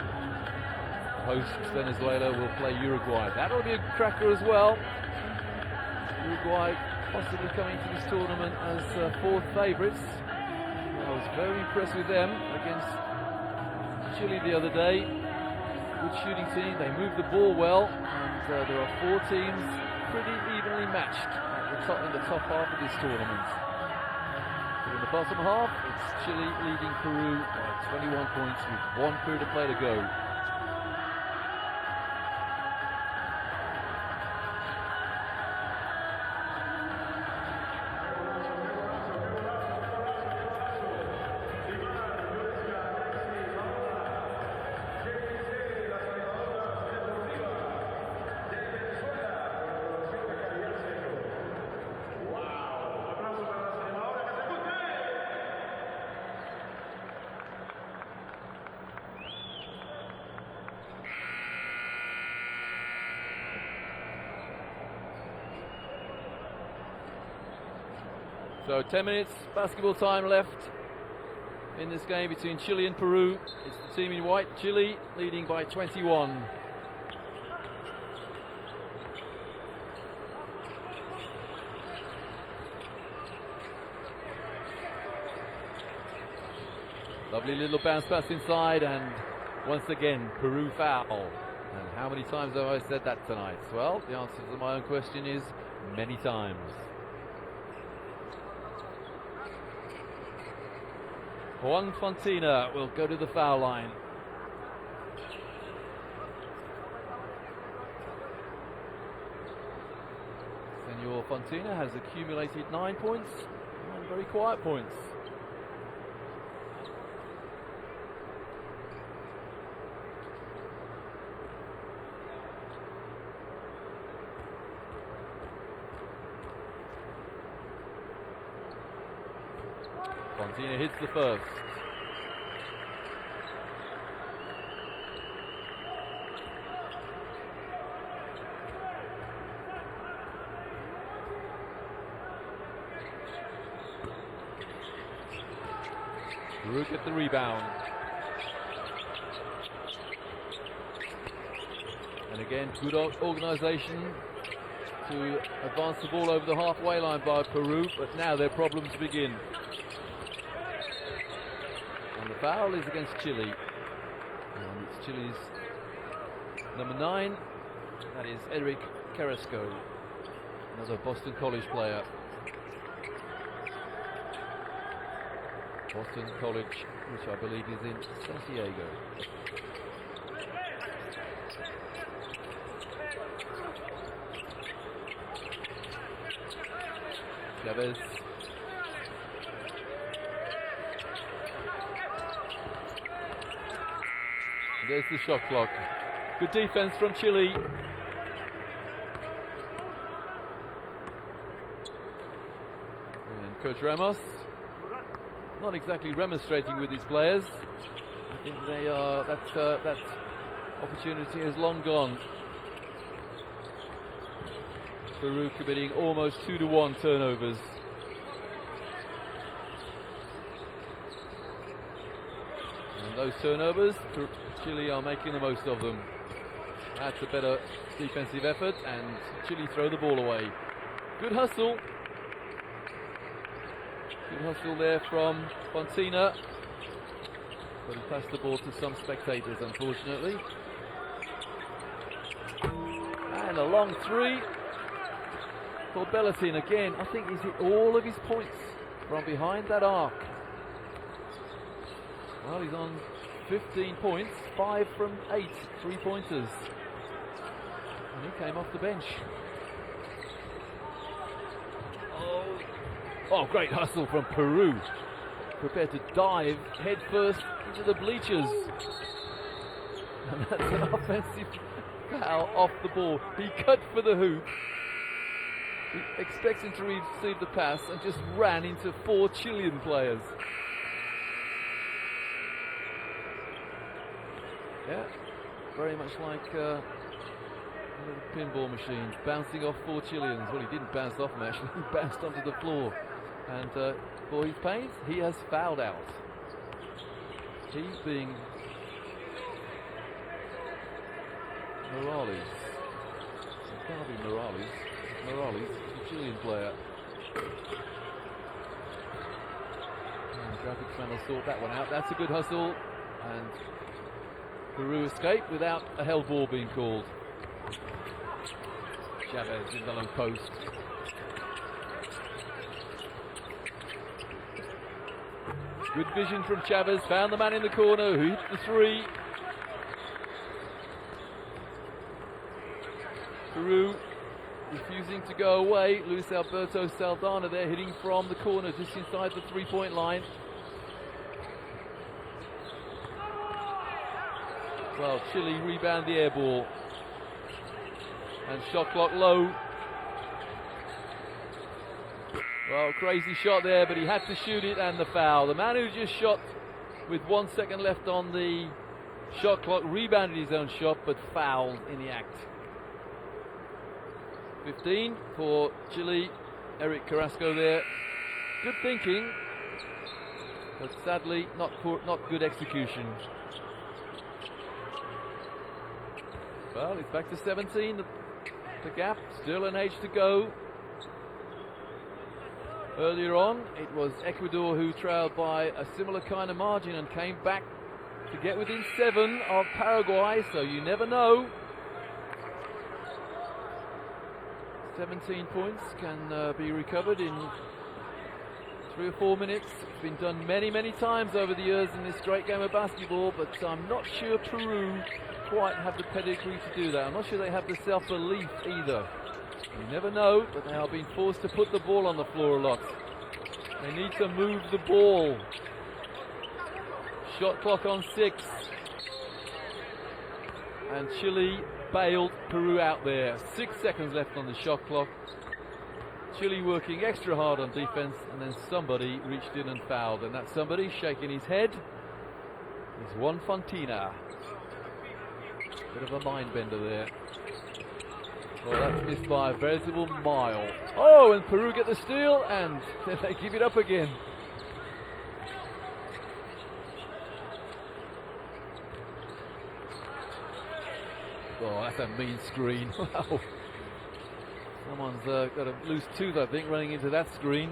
hosts Venezuela will play Uruguay. That'll be a cracker as well. Uruguay possibly coming to this tournament as 4th favourites. I was very impressed with them against Chile the other day. Good shooting team, they move the ball well, and there are 4 teams pretty evenly matched in the top half of this tournament. But in the bottom half, it's Chile leading Peru by 21 points with 1 period of play to go. So 10 minutes basketball time left in this game between Chile and Peru. It's the team in white, Chile, leading by 21. Lovely little bounce pass inside, and once again Peru foul. And how many times have I said that tonight? Well, the answer to my own question is many times. Juan Fontina will go to the foul line. Senor Fontina has accumulated 9 points, 9 very quiet points. Fontina hits the first. Peru get the rebound. And again, good organisation to advance the ball over the halfway line by Peru, but now their problems begin. And the foul is against Chile. And it's Chile's number 9. That is Eric Carrasco, another Boston College player. Boston College, which I believe is in Santiago. Chavez. There's the shot clock. Good defense from Chile. And Coach Ramos, not exactly remonstrating with his players. I think they are. That opportunity is long gone. Peru committing almost 2-to-1 turnovers. And those turnovers, Chile are making the most of them. That's a better defensive effort, and Chile throw the ball away. Good hustle. Good hustle there from Fontina. But he passed the ball to some spectators, unfortunately. And a long three for Belletin again. I think he's hit all of his points from behind that arc. Well, he's on 15 points, 5 from 8 3-pointers. And he came off the bench. Oh, great hustle from Peru. Prepared to dive head first into the bleachers. And that's an offensive foul off the ball. He cut for the hoop. He expecting to receive the pass and just ran into 4 Chilean players. Yeah, very much like a little pinball machine, bouncing off 4 Chileans. Well, he didn't bounce off them actually, he bounced onto the floor. And for his pains, he has fouled out. He being Morales. It can't be Morales. Morales, the Chilean player. And graphics man will sort that one out. That's a good hustle. And Peru escaped without a held ball being called. Chavez in the long post. Good vision from Chavez, found the man in the corner who hit the three. Peru refusing to go away. Luis Alberto Saldana there hitting from the corner just inside the 3-point line. Well, Chile rebound the air ball. And shot clock low. Well, crazy shot there, but he had to shoot it, and the foul. The man who just shot with 1 second left on the shot clock rebounded his own shot, but fouled in the act. 15 for Chile. Eric Carrasco there. Good thinking, but sadly not good execution. Well, it's back to 17. The gap, still an age to go. Earlier on, it was Ecuador who trailed by a similar kind of margin and came back to get within 7 of Paraguay, so you never know. 17 points can be recovered in 3 or 4 minutes. It's been done many, many times over the years in this great game of basketball, but I'm not sure Peru quite have the pedigree to do that. I'm not sure they have the self-belief either. You never know, but they are being forced to put the ball on the floor a lot. They need to move the ball. Shot clock on 6. And Chile bailed Peru out there. 6 seconds left on the shot clock. Chile working extra hard on defense, and then somebody reached in and fouled. And that somebody shaking his head is Juan Fontina. Bit of a mind bender there. Well, that's missed by a veritable mile. Oh, and Peru get the steal, and then they give it up again. Oh, that's a mean screen. Wow. Someone's got a loose tooth, I think, running into that screen.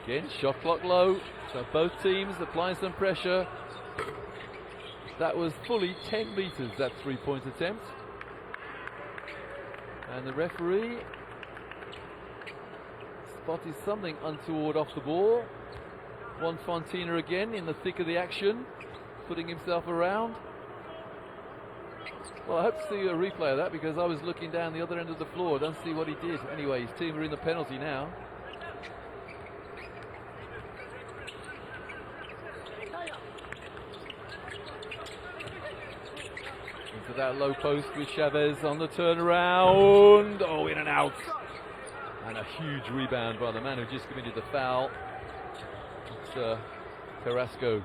Again, shot clock low. So both teams applying some pressure. That was fully 10 meters, that 3-point attempt. And the referee spotted something untoward off the ball. Juan Fontina again in the thick of the action, putting himself around. Well, I hope to see a replay of that because I was looking down the other end of the floor. Don't see what he did. Anyway, his team are in the penalty now. Into that low post with Chavez on the turnaround. Oh, in and out. And a huge rebound by the man who just committed the foul. It's Carrasco.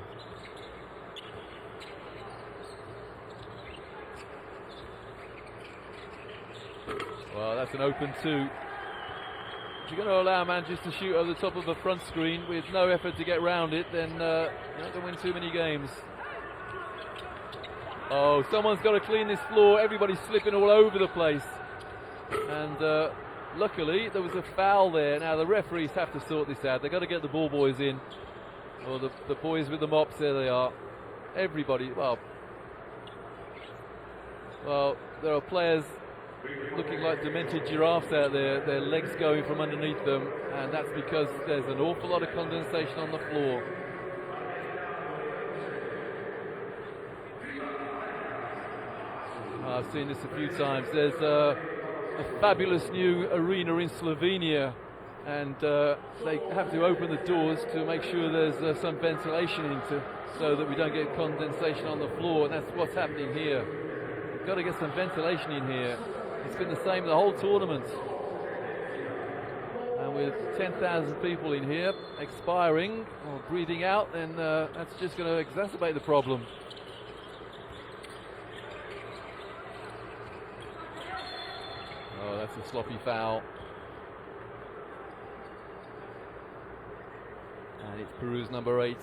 Well, that's an open two. If you're going to allow a man just to shoot over the top of a front screen with no effort to get round it, then you're not going to win too many games. Oh, someone's got to clean this floor. Everybody's slipping all over the place. And luckily, there was a foul there. Now, the referees have to sort this out. They've got to get the ball boys in. Or the boys with the mops, there they are. Everybody, well, there are players looking like demented giraffes out there, their legs going from underneath them, and that's because there's an awful lot of condensation on the floor. I've seen this a few times. There's a fabulous new arena in Slovenia, and they have to open the doors to make sure there's some ventilation so that we don't get condensation on the floor, and that's what's happening here. We've got to get some ventilation in here. It's been the same the whole tournament. And with 10,000 people in here expiring or breathing out, then that's just going to exacerbate the problem. Oh, that's a sloppy foul. And it's Peru's number 8,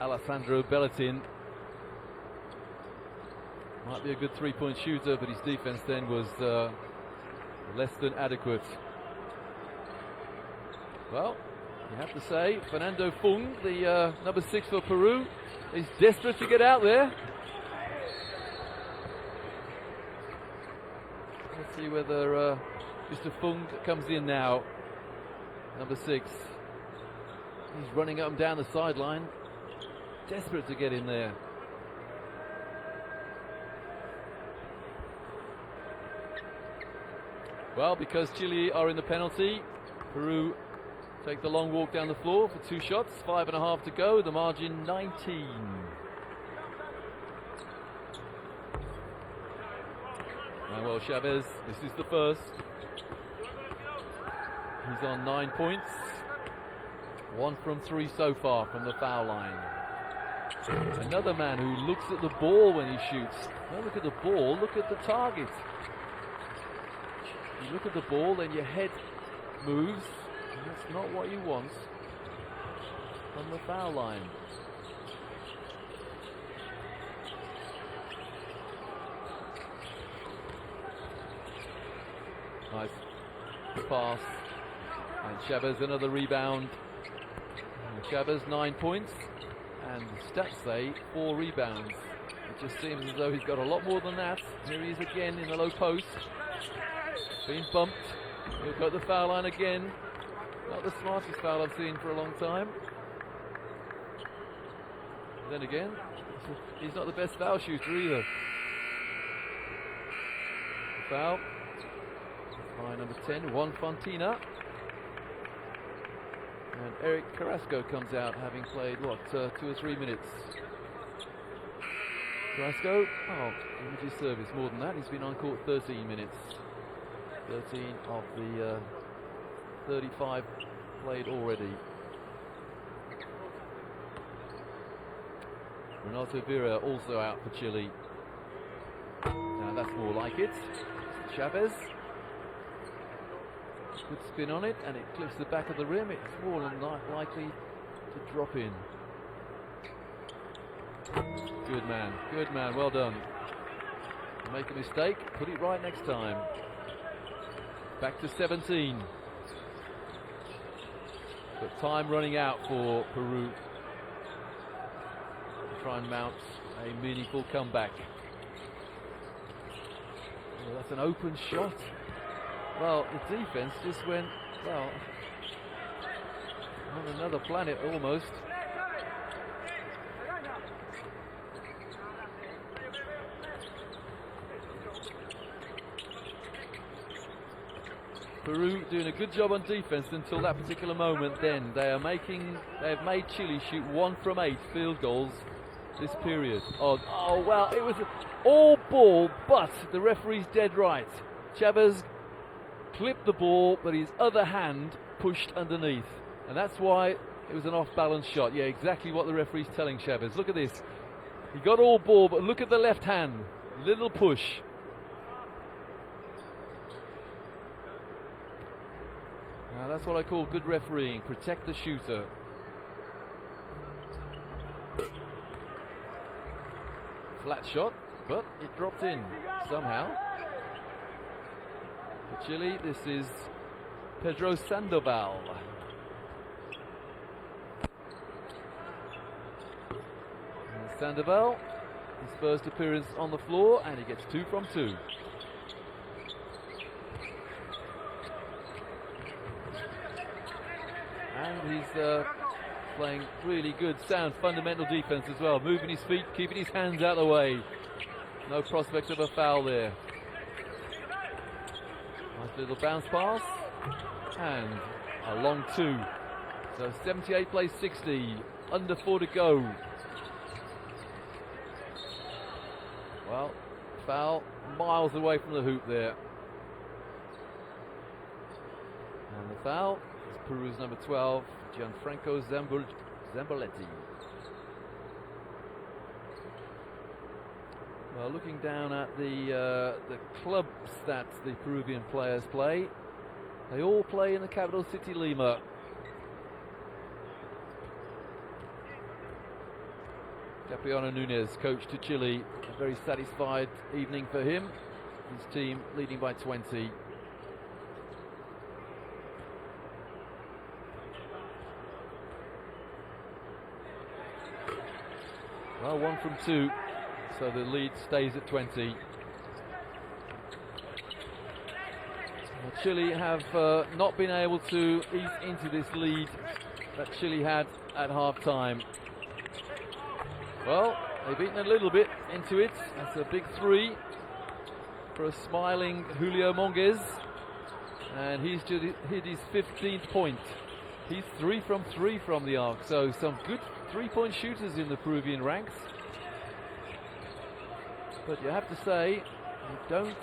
Alessandro Belletin. Might be a good three-point shooter, but his defense then was less than adequate. Well, you have to say, Fernando Fung, the number 6 for Peru, is desperate to get out there. Let's see whether Mr. Fung comes in now. Number 6. He's running up and down the sideline, desperate to get in there. Well, because Chile are in the penalty, Peru take the long walk down the floor for 2 shots, 5.5 to go, the margin 19. Manuel Chavez, this is the first. He's on 9 points. 1 from 3 so far from the foul line. Another man who looks at the ball when he shoots. Don't look at the ball, look at the target. You look at the ball, then your head moves, and that's not what you want from the foul line. Nice pass, and Chavez another rebound. And Chavez 9 points, and the stats say 4 rebounds. It just seems as though he's got a lot more than that. Here he is again in the low post. Being bumped. He'll go at the foul line again. Not the smartest foul I've seen for a long time. Then again, he's not the best foul shooter either. The foul by number 10, Juan Fontina. And Eric Carrasco comes out, having played, 2 or 3 minutes. Carrasco, he did service more than that. He's been on court 13 minutes. 13 of the 35 played already. Renato Vera also out for Chile. Now that's more like it. Chavez. Good spin on it, and it clips the back of the rim. It's more than likely to drop in. Good man, well done. Make a mistake, put it right next time. Back to 17. But time running out for Peru to try and mount a meaningful comeback. Well, that's an open shot. well, the defense just went, well, on another planet almost. Peru doing a good job on defense until that particular moment. Then they have made Chile shoot 1 from 8 field goals this period. Oh well, it was all ball, but the referee's dead right. Chavez clipped the ball, but his other hand pushed underneath, and that's why it was an off-balance shot. Yeah, exactly what the referee's telling Chavez. Look at this. He got all ball, but look at the left hand. Little push. Now that's what I call good refereeing. Protect the shooter. Flat shot, but it dropped in somehow. For Chile, this is Pedro Sandoval. And Sandoval, his first appearance on the floor, and he gets 2 from 2. And he's playing really good, sound, fundamental defense as well. Moving his feet, keeping his hands out of the way. No prospect of a foul there. Nice little bounce pass. And a long 2. So 78 plays 60. Under 4 to go. Well, foul miles away from the hoop there. And the foul. Peru's number 12, Gianfranco Zamboletti. Well, looking down at the clubs that the Peruvian players play, they all play in the capital city, Lima. Capiano Núñez, coach to Chile, a very satisfied evening for him. His team leading by 20. Well, 1 from 2, so the lead stays at 20. Well, Chile have not been able to eat into this lead that Chile had at half-time. Well, they've eaten a little bit into it. That's a big 3 for a smiling Julio Monges, and he's just hit his 15th point. He's 3 from 3 from the arc, so some good 3-point shooters in the Peruvian ranks. But you have to say, they don't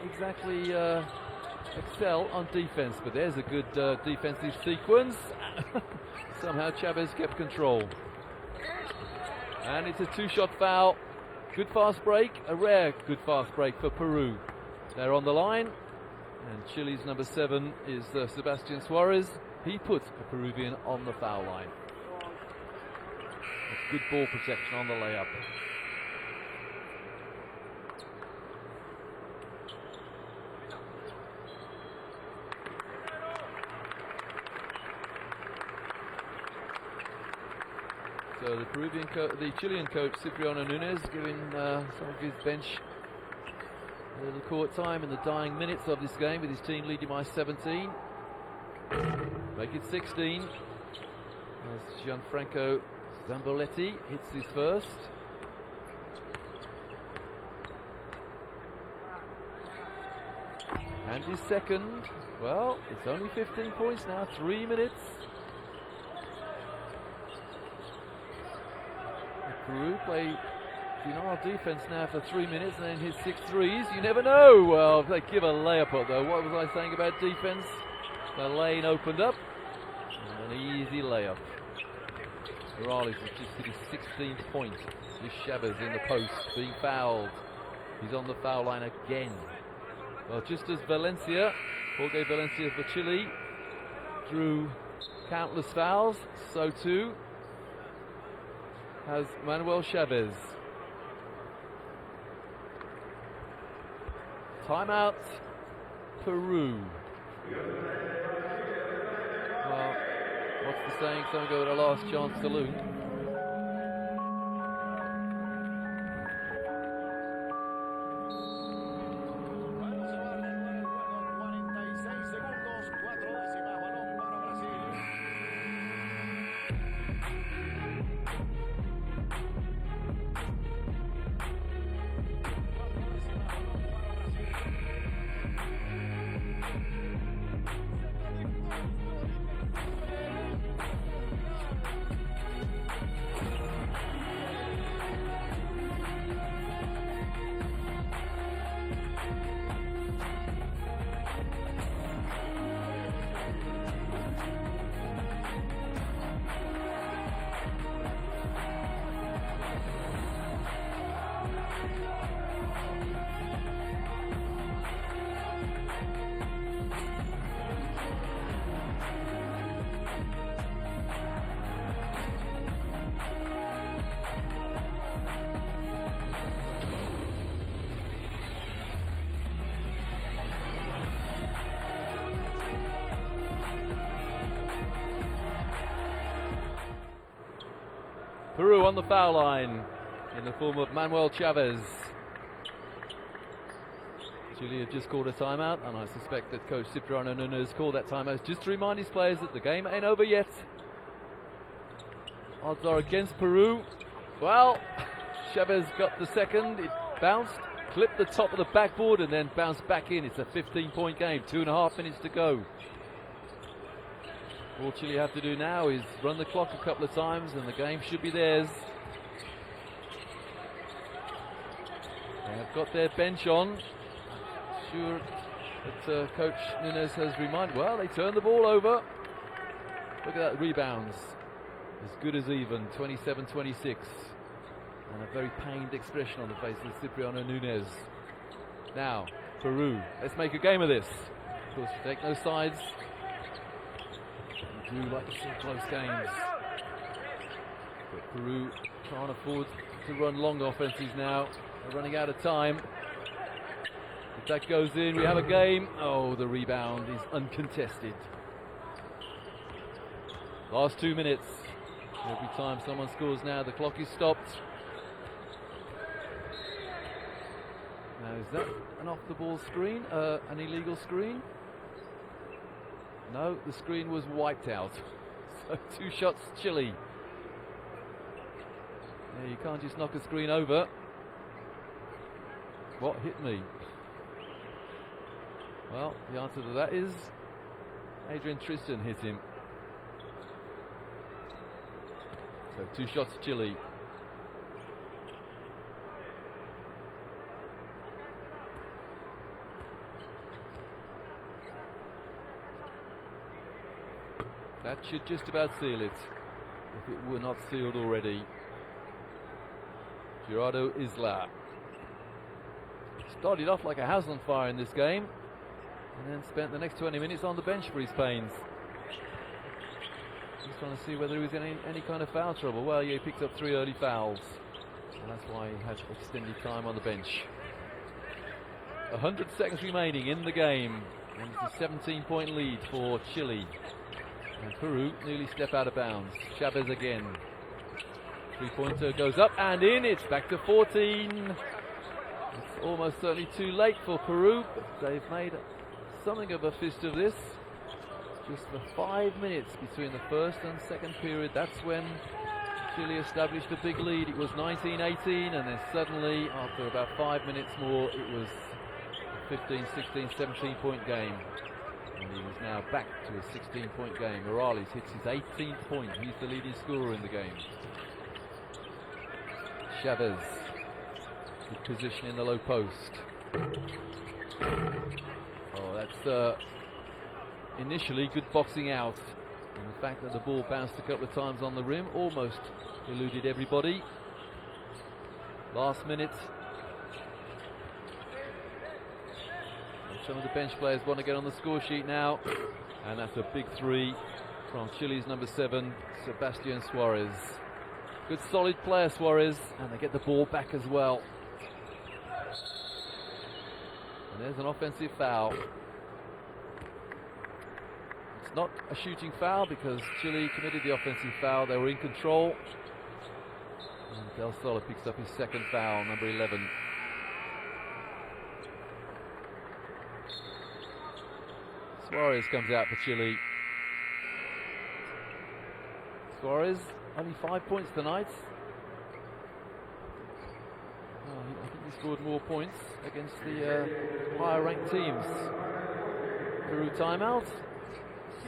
exactly excel on defense, but there's a good defensive sequence. Somehow Chavez kept control. And it's a 2-shot foul. Good fast break, a rare good fast break for Peru. They're on the line, and Chile's number 7 is Sebastian Suarez. He put a Peruvian on the foul line. Good ball protection on the layup. So the Chilean coach Cipriano Núñez giving some of his bench a little court time in the dying minutes of this game, with his team leading by 17. Make it 16. As Gianfranco Zamboletti hits his first. And his second. Well, it's only 15 points now, 3 minutes. Peru play defense now for 3 minutes and then hit 6 threes. You never know. Well, they give a layup up though. What was I saying about defense? The lane opened up. And an easy layup. Morales has just hit his 16th point. This Chavez in the post, being fouled. He's on the foul line again. Well, just as Jorge Valencia for Chile, drew countless fouls, so too has Manuel Chavez. Timeout, Peru. Well, what's the saying? Some go with a last chance saloon. Peru on the foul line in the form of Manuel Chavez. Chile have just called a timeout, and I suspect that coach Cipriano Nunes called that timeout just to remind his players that the game ain't over yet. Odds are against Peru. Well, Chavez got the second. It bounced, clipped the top of the backboard, and then bounced back in. It's a 15-point game, 2.5 minutes to go. All Chile have to do now is run the clock a couple of times and the game should be theirs. They have got their bench on. I'm sure that Coach Nunes has reminded. Well, they turned the ball over. Look at that, rebounds. As good as even, 27-26. And a very pained expression on the face of Cipriano Nunes. Now, Peru, let's make a game of this. Of course, we take no sides. We do like to see close games. But Peru can't afford to run long offenses now. They're running out of time. If that goes in, we have a game. Oh, the rebound is uncontested. Last 2 minutes. Every time someone scores now, the clock is stopped. Now, is that an off-the-ball screen? An illegal screen? No, the screen was wiped out. So 2 shots, Chile. Yeah, you can't just knock a screen over. What hit me? Well, the answer to that is Adrian Tristan hit him. So 2 shots, Chile. That should just about seal it, if it were not sealed already. Gerardo Isla started off like a house on fire in this game, and then spent the next 20 minutes on the bench for his pains. Just trying to see whether he was in any kind of foul trouble. Well, yeah, he picked up 3 early fouls, and that's why he had extended time on the bench. 100 seconds remaining in the game, and it's a 17-point lead for Chile. And Peru nearly step out of bounds. Chavez again. 3-pointer goes up and in. It's back to 14. It's almost certainly too late for Peru, but they've made something of a fist of this. Just for 5 minutes between the first and second period. That's when Chile established a big lead. It was 19-18, and then suddenly, after about 5 minutes more, it was a 15, 16, 17-point game. And he is now back to a 16-point game. Morales hits his 18th point. He's the leading scorer in the game. Chavez, good position in the low post. Oh, that's initially good boxing out. And the fact that the ball bounced a couple of times on the rim almost eluded everybody. Last minute. Some of the bench players want to get on the score sheet now, and that's a big 3 from Chile's number 7, Sebastian Suarez. Good solid player, Suarez, and they get the ball back as well. And there's an offensive foul. It's not a shooting foul because Chile committed the offensive foul. They were in control. And Del Sola picks up his second foul, number 11. Suarez comes out for Chile. Suarez, only 5 points tonight. I think he scored more points against the higher ranked teams. Peru timeout.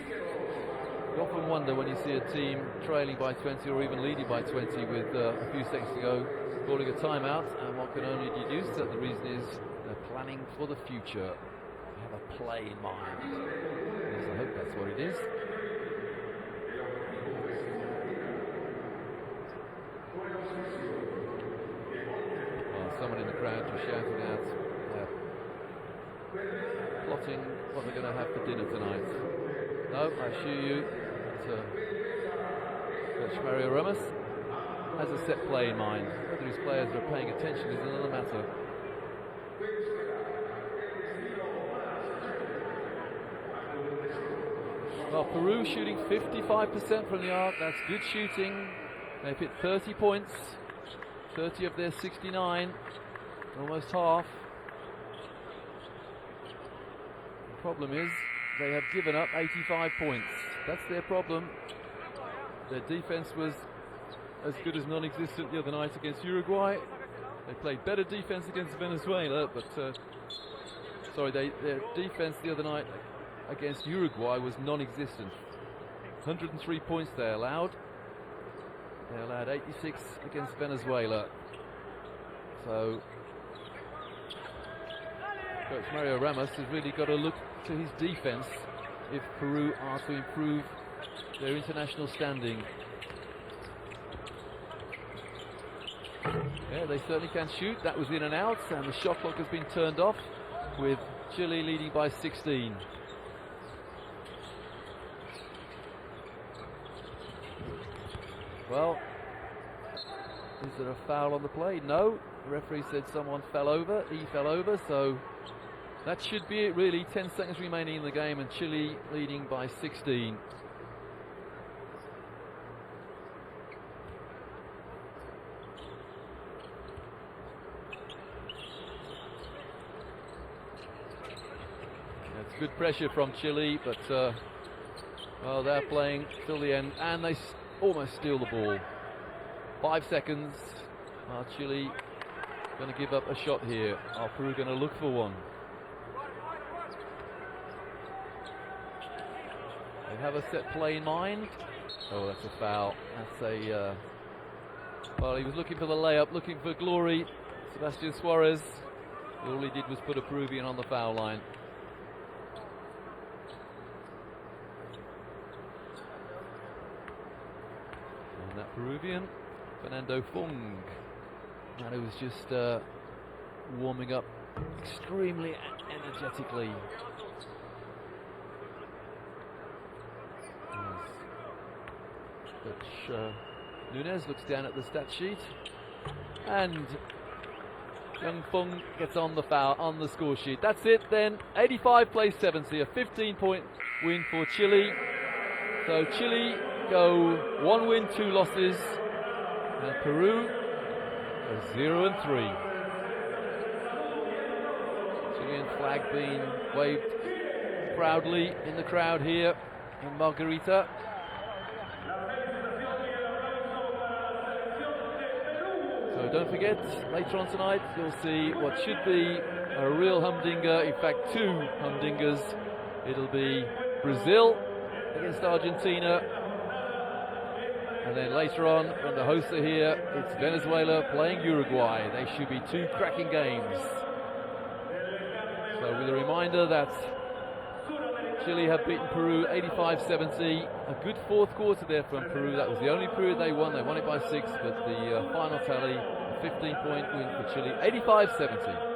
You often wonder when you see a team trailing by 20 or even leading by 20 with a few seconds to go, calling a timeout, and one can only deduce that the reason is they're planning for the future. They have a play in mind. Yes, I hope that's what it is. Someone in the crowd was shouting out, plotting what they're going to have for dinner tonight. No, I assure you, Coach Mario Ramos has a set play in mind. Whether his players are paying attention is another matter. Well, Peru shooting 55% from the arc. That's good shooting. They've hit 30 points, 30 of their 69, almost half. The problem is they have given up 85 points. That's their problem. Their defense was as good as non-existent the other night against Uruguay. They played better defense against Venezuela, but their defense the other night against Uruguay was non-existent. 103 points they allowed. They allowed 86 against Venezuela. So Coach Mario Ramos has really got to look to his defense if Peru are to improve their international standing. Yeah, they certainly can shoot. That was in and out, and the shot clock has been turned off with Chile leading by 16. Well, is there a foul on the play? No. The referee said someone fell over. He fell over, so that should be it really. 10 seconds remaining in the game and Chile leading by 16. That's good pressure from Chile, but well, they're playing till the end and they almost steal the ball. 5 seconds. Are Chile going to give up a shot here? Are Peru going to look for one? They have a set play in mind. Oh, that's a foul. That's a well, he was looking for the layup, looking for glory. Sebastian Suarez. All he did was put a Peruvian on the foul line. And that Peruvian, Fernando Fong, and who was just warming up extremely energetically. But Nunez looks down at the stat sheet, and Young Fong gets on the foul on the score sheet. That's it then. 85 plays 70, a 15-point win for Chile. So Chile go 1 win, 2 losses, and Peru are 0-3. Chilean flag being waved proudly in the crowd here in Margarita. So don't forget, later on tonight you'll see what should be a real humdinger, in fact 2 humdingers. It'll be Brazil against Argentina, and then later on, when the hosts are here, it's Venezuela playing Uruguay. They should be 2 cracking games. So with a reminder that Chile have beaten Peru 85-70. A good 4th quarter there from Peru. That was the only period they won. They won it by 6, but the final tally, a 15-point win for Chile, 85-70.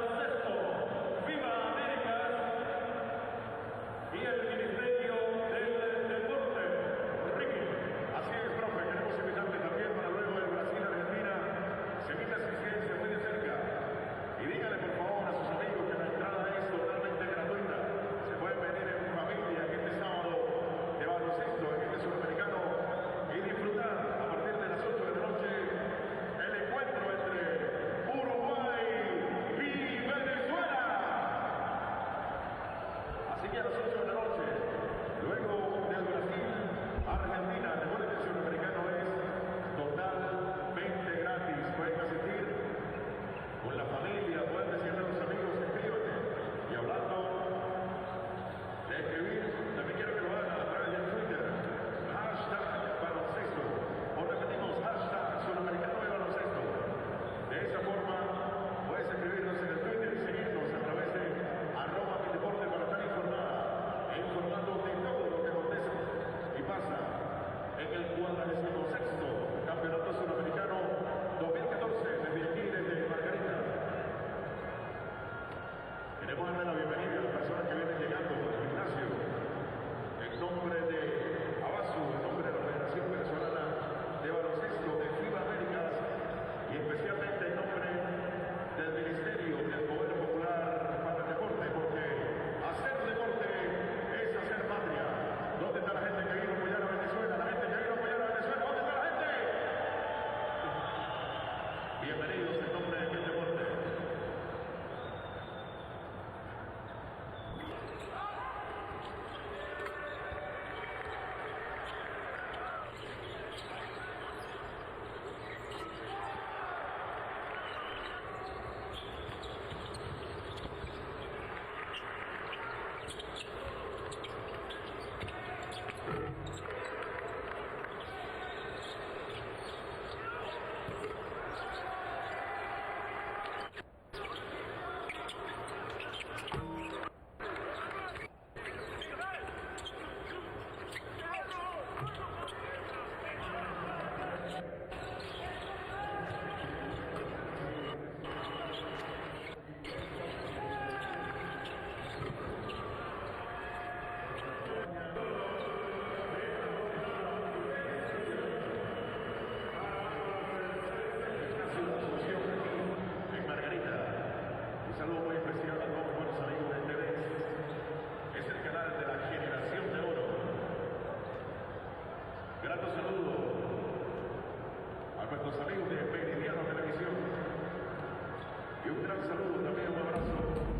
Grato saludo a nuestros amigos de Televisión y un gran saludo también, un abrazo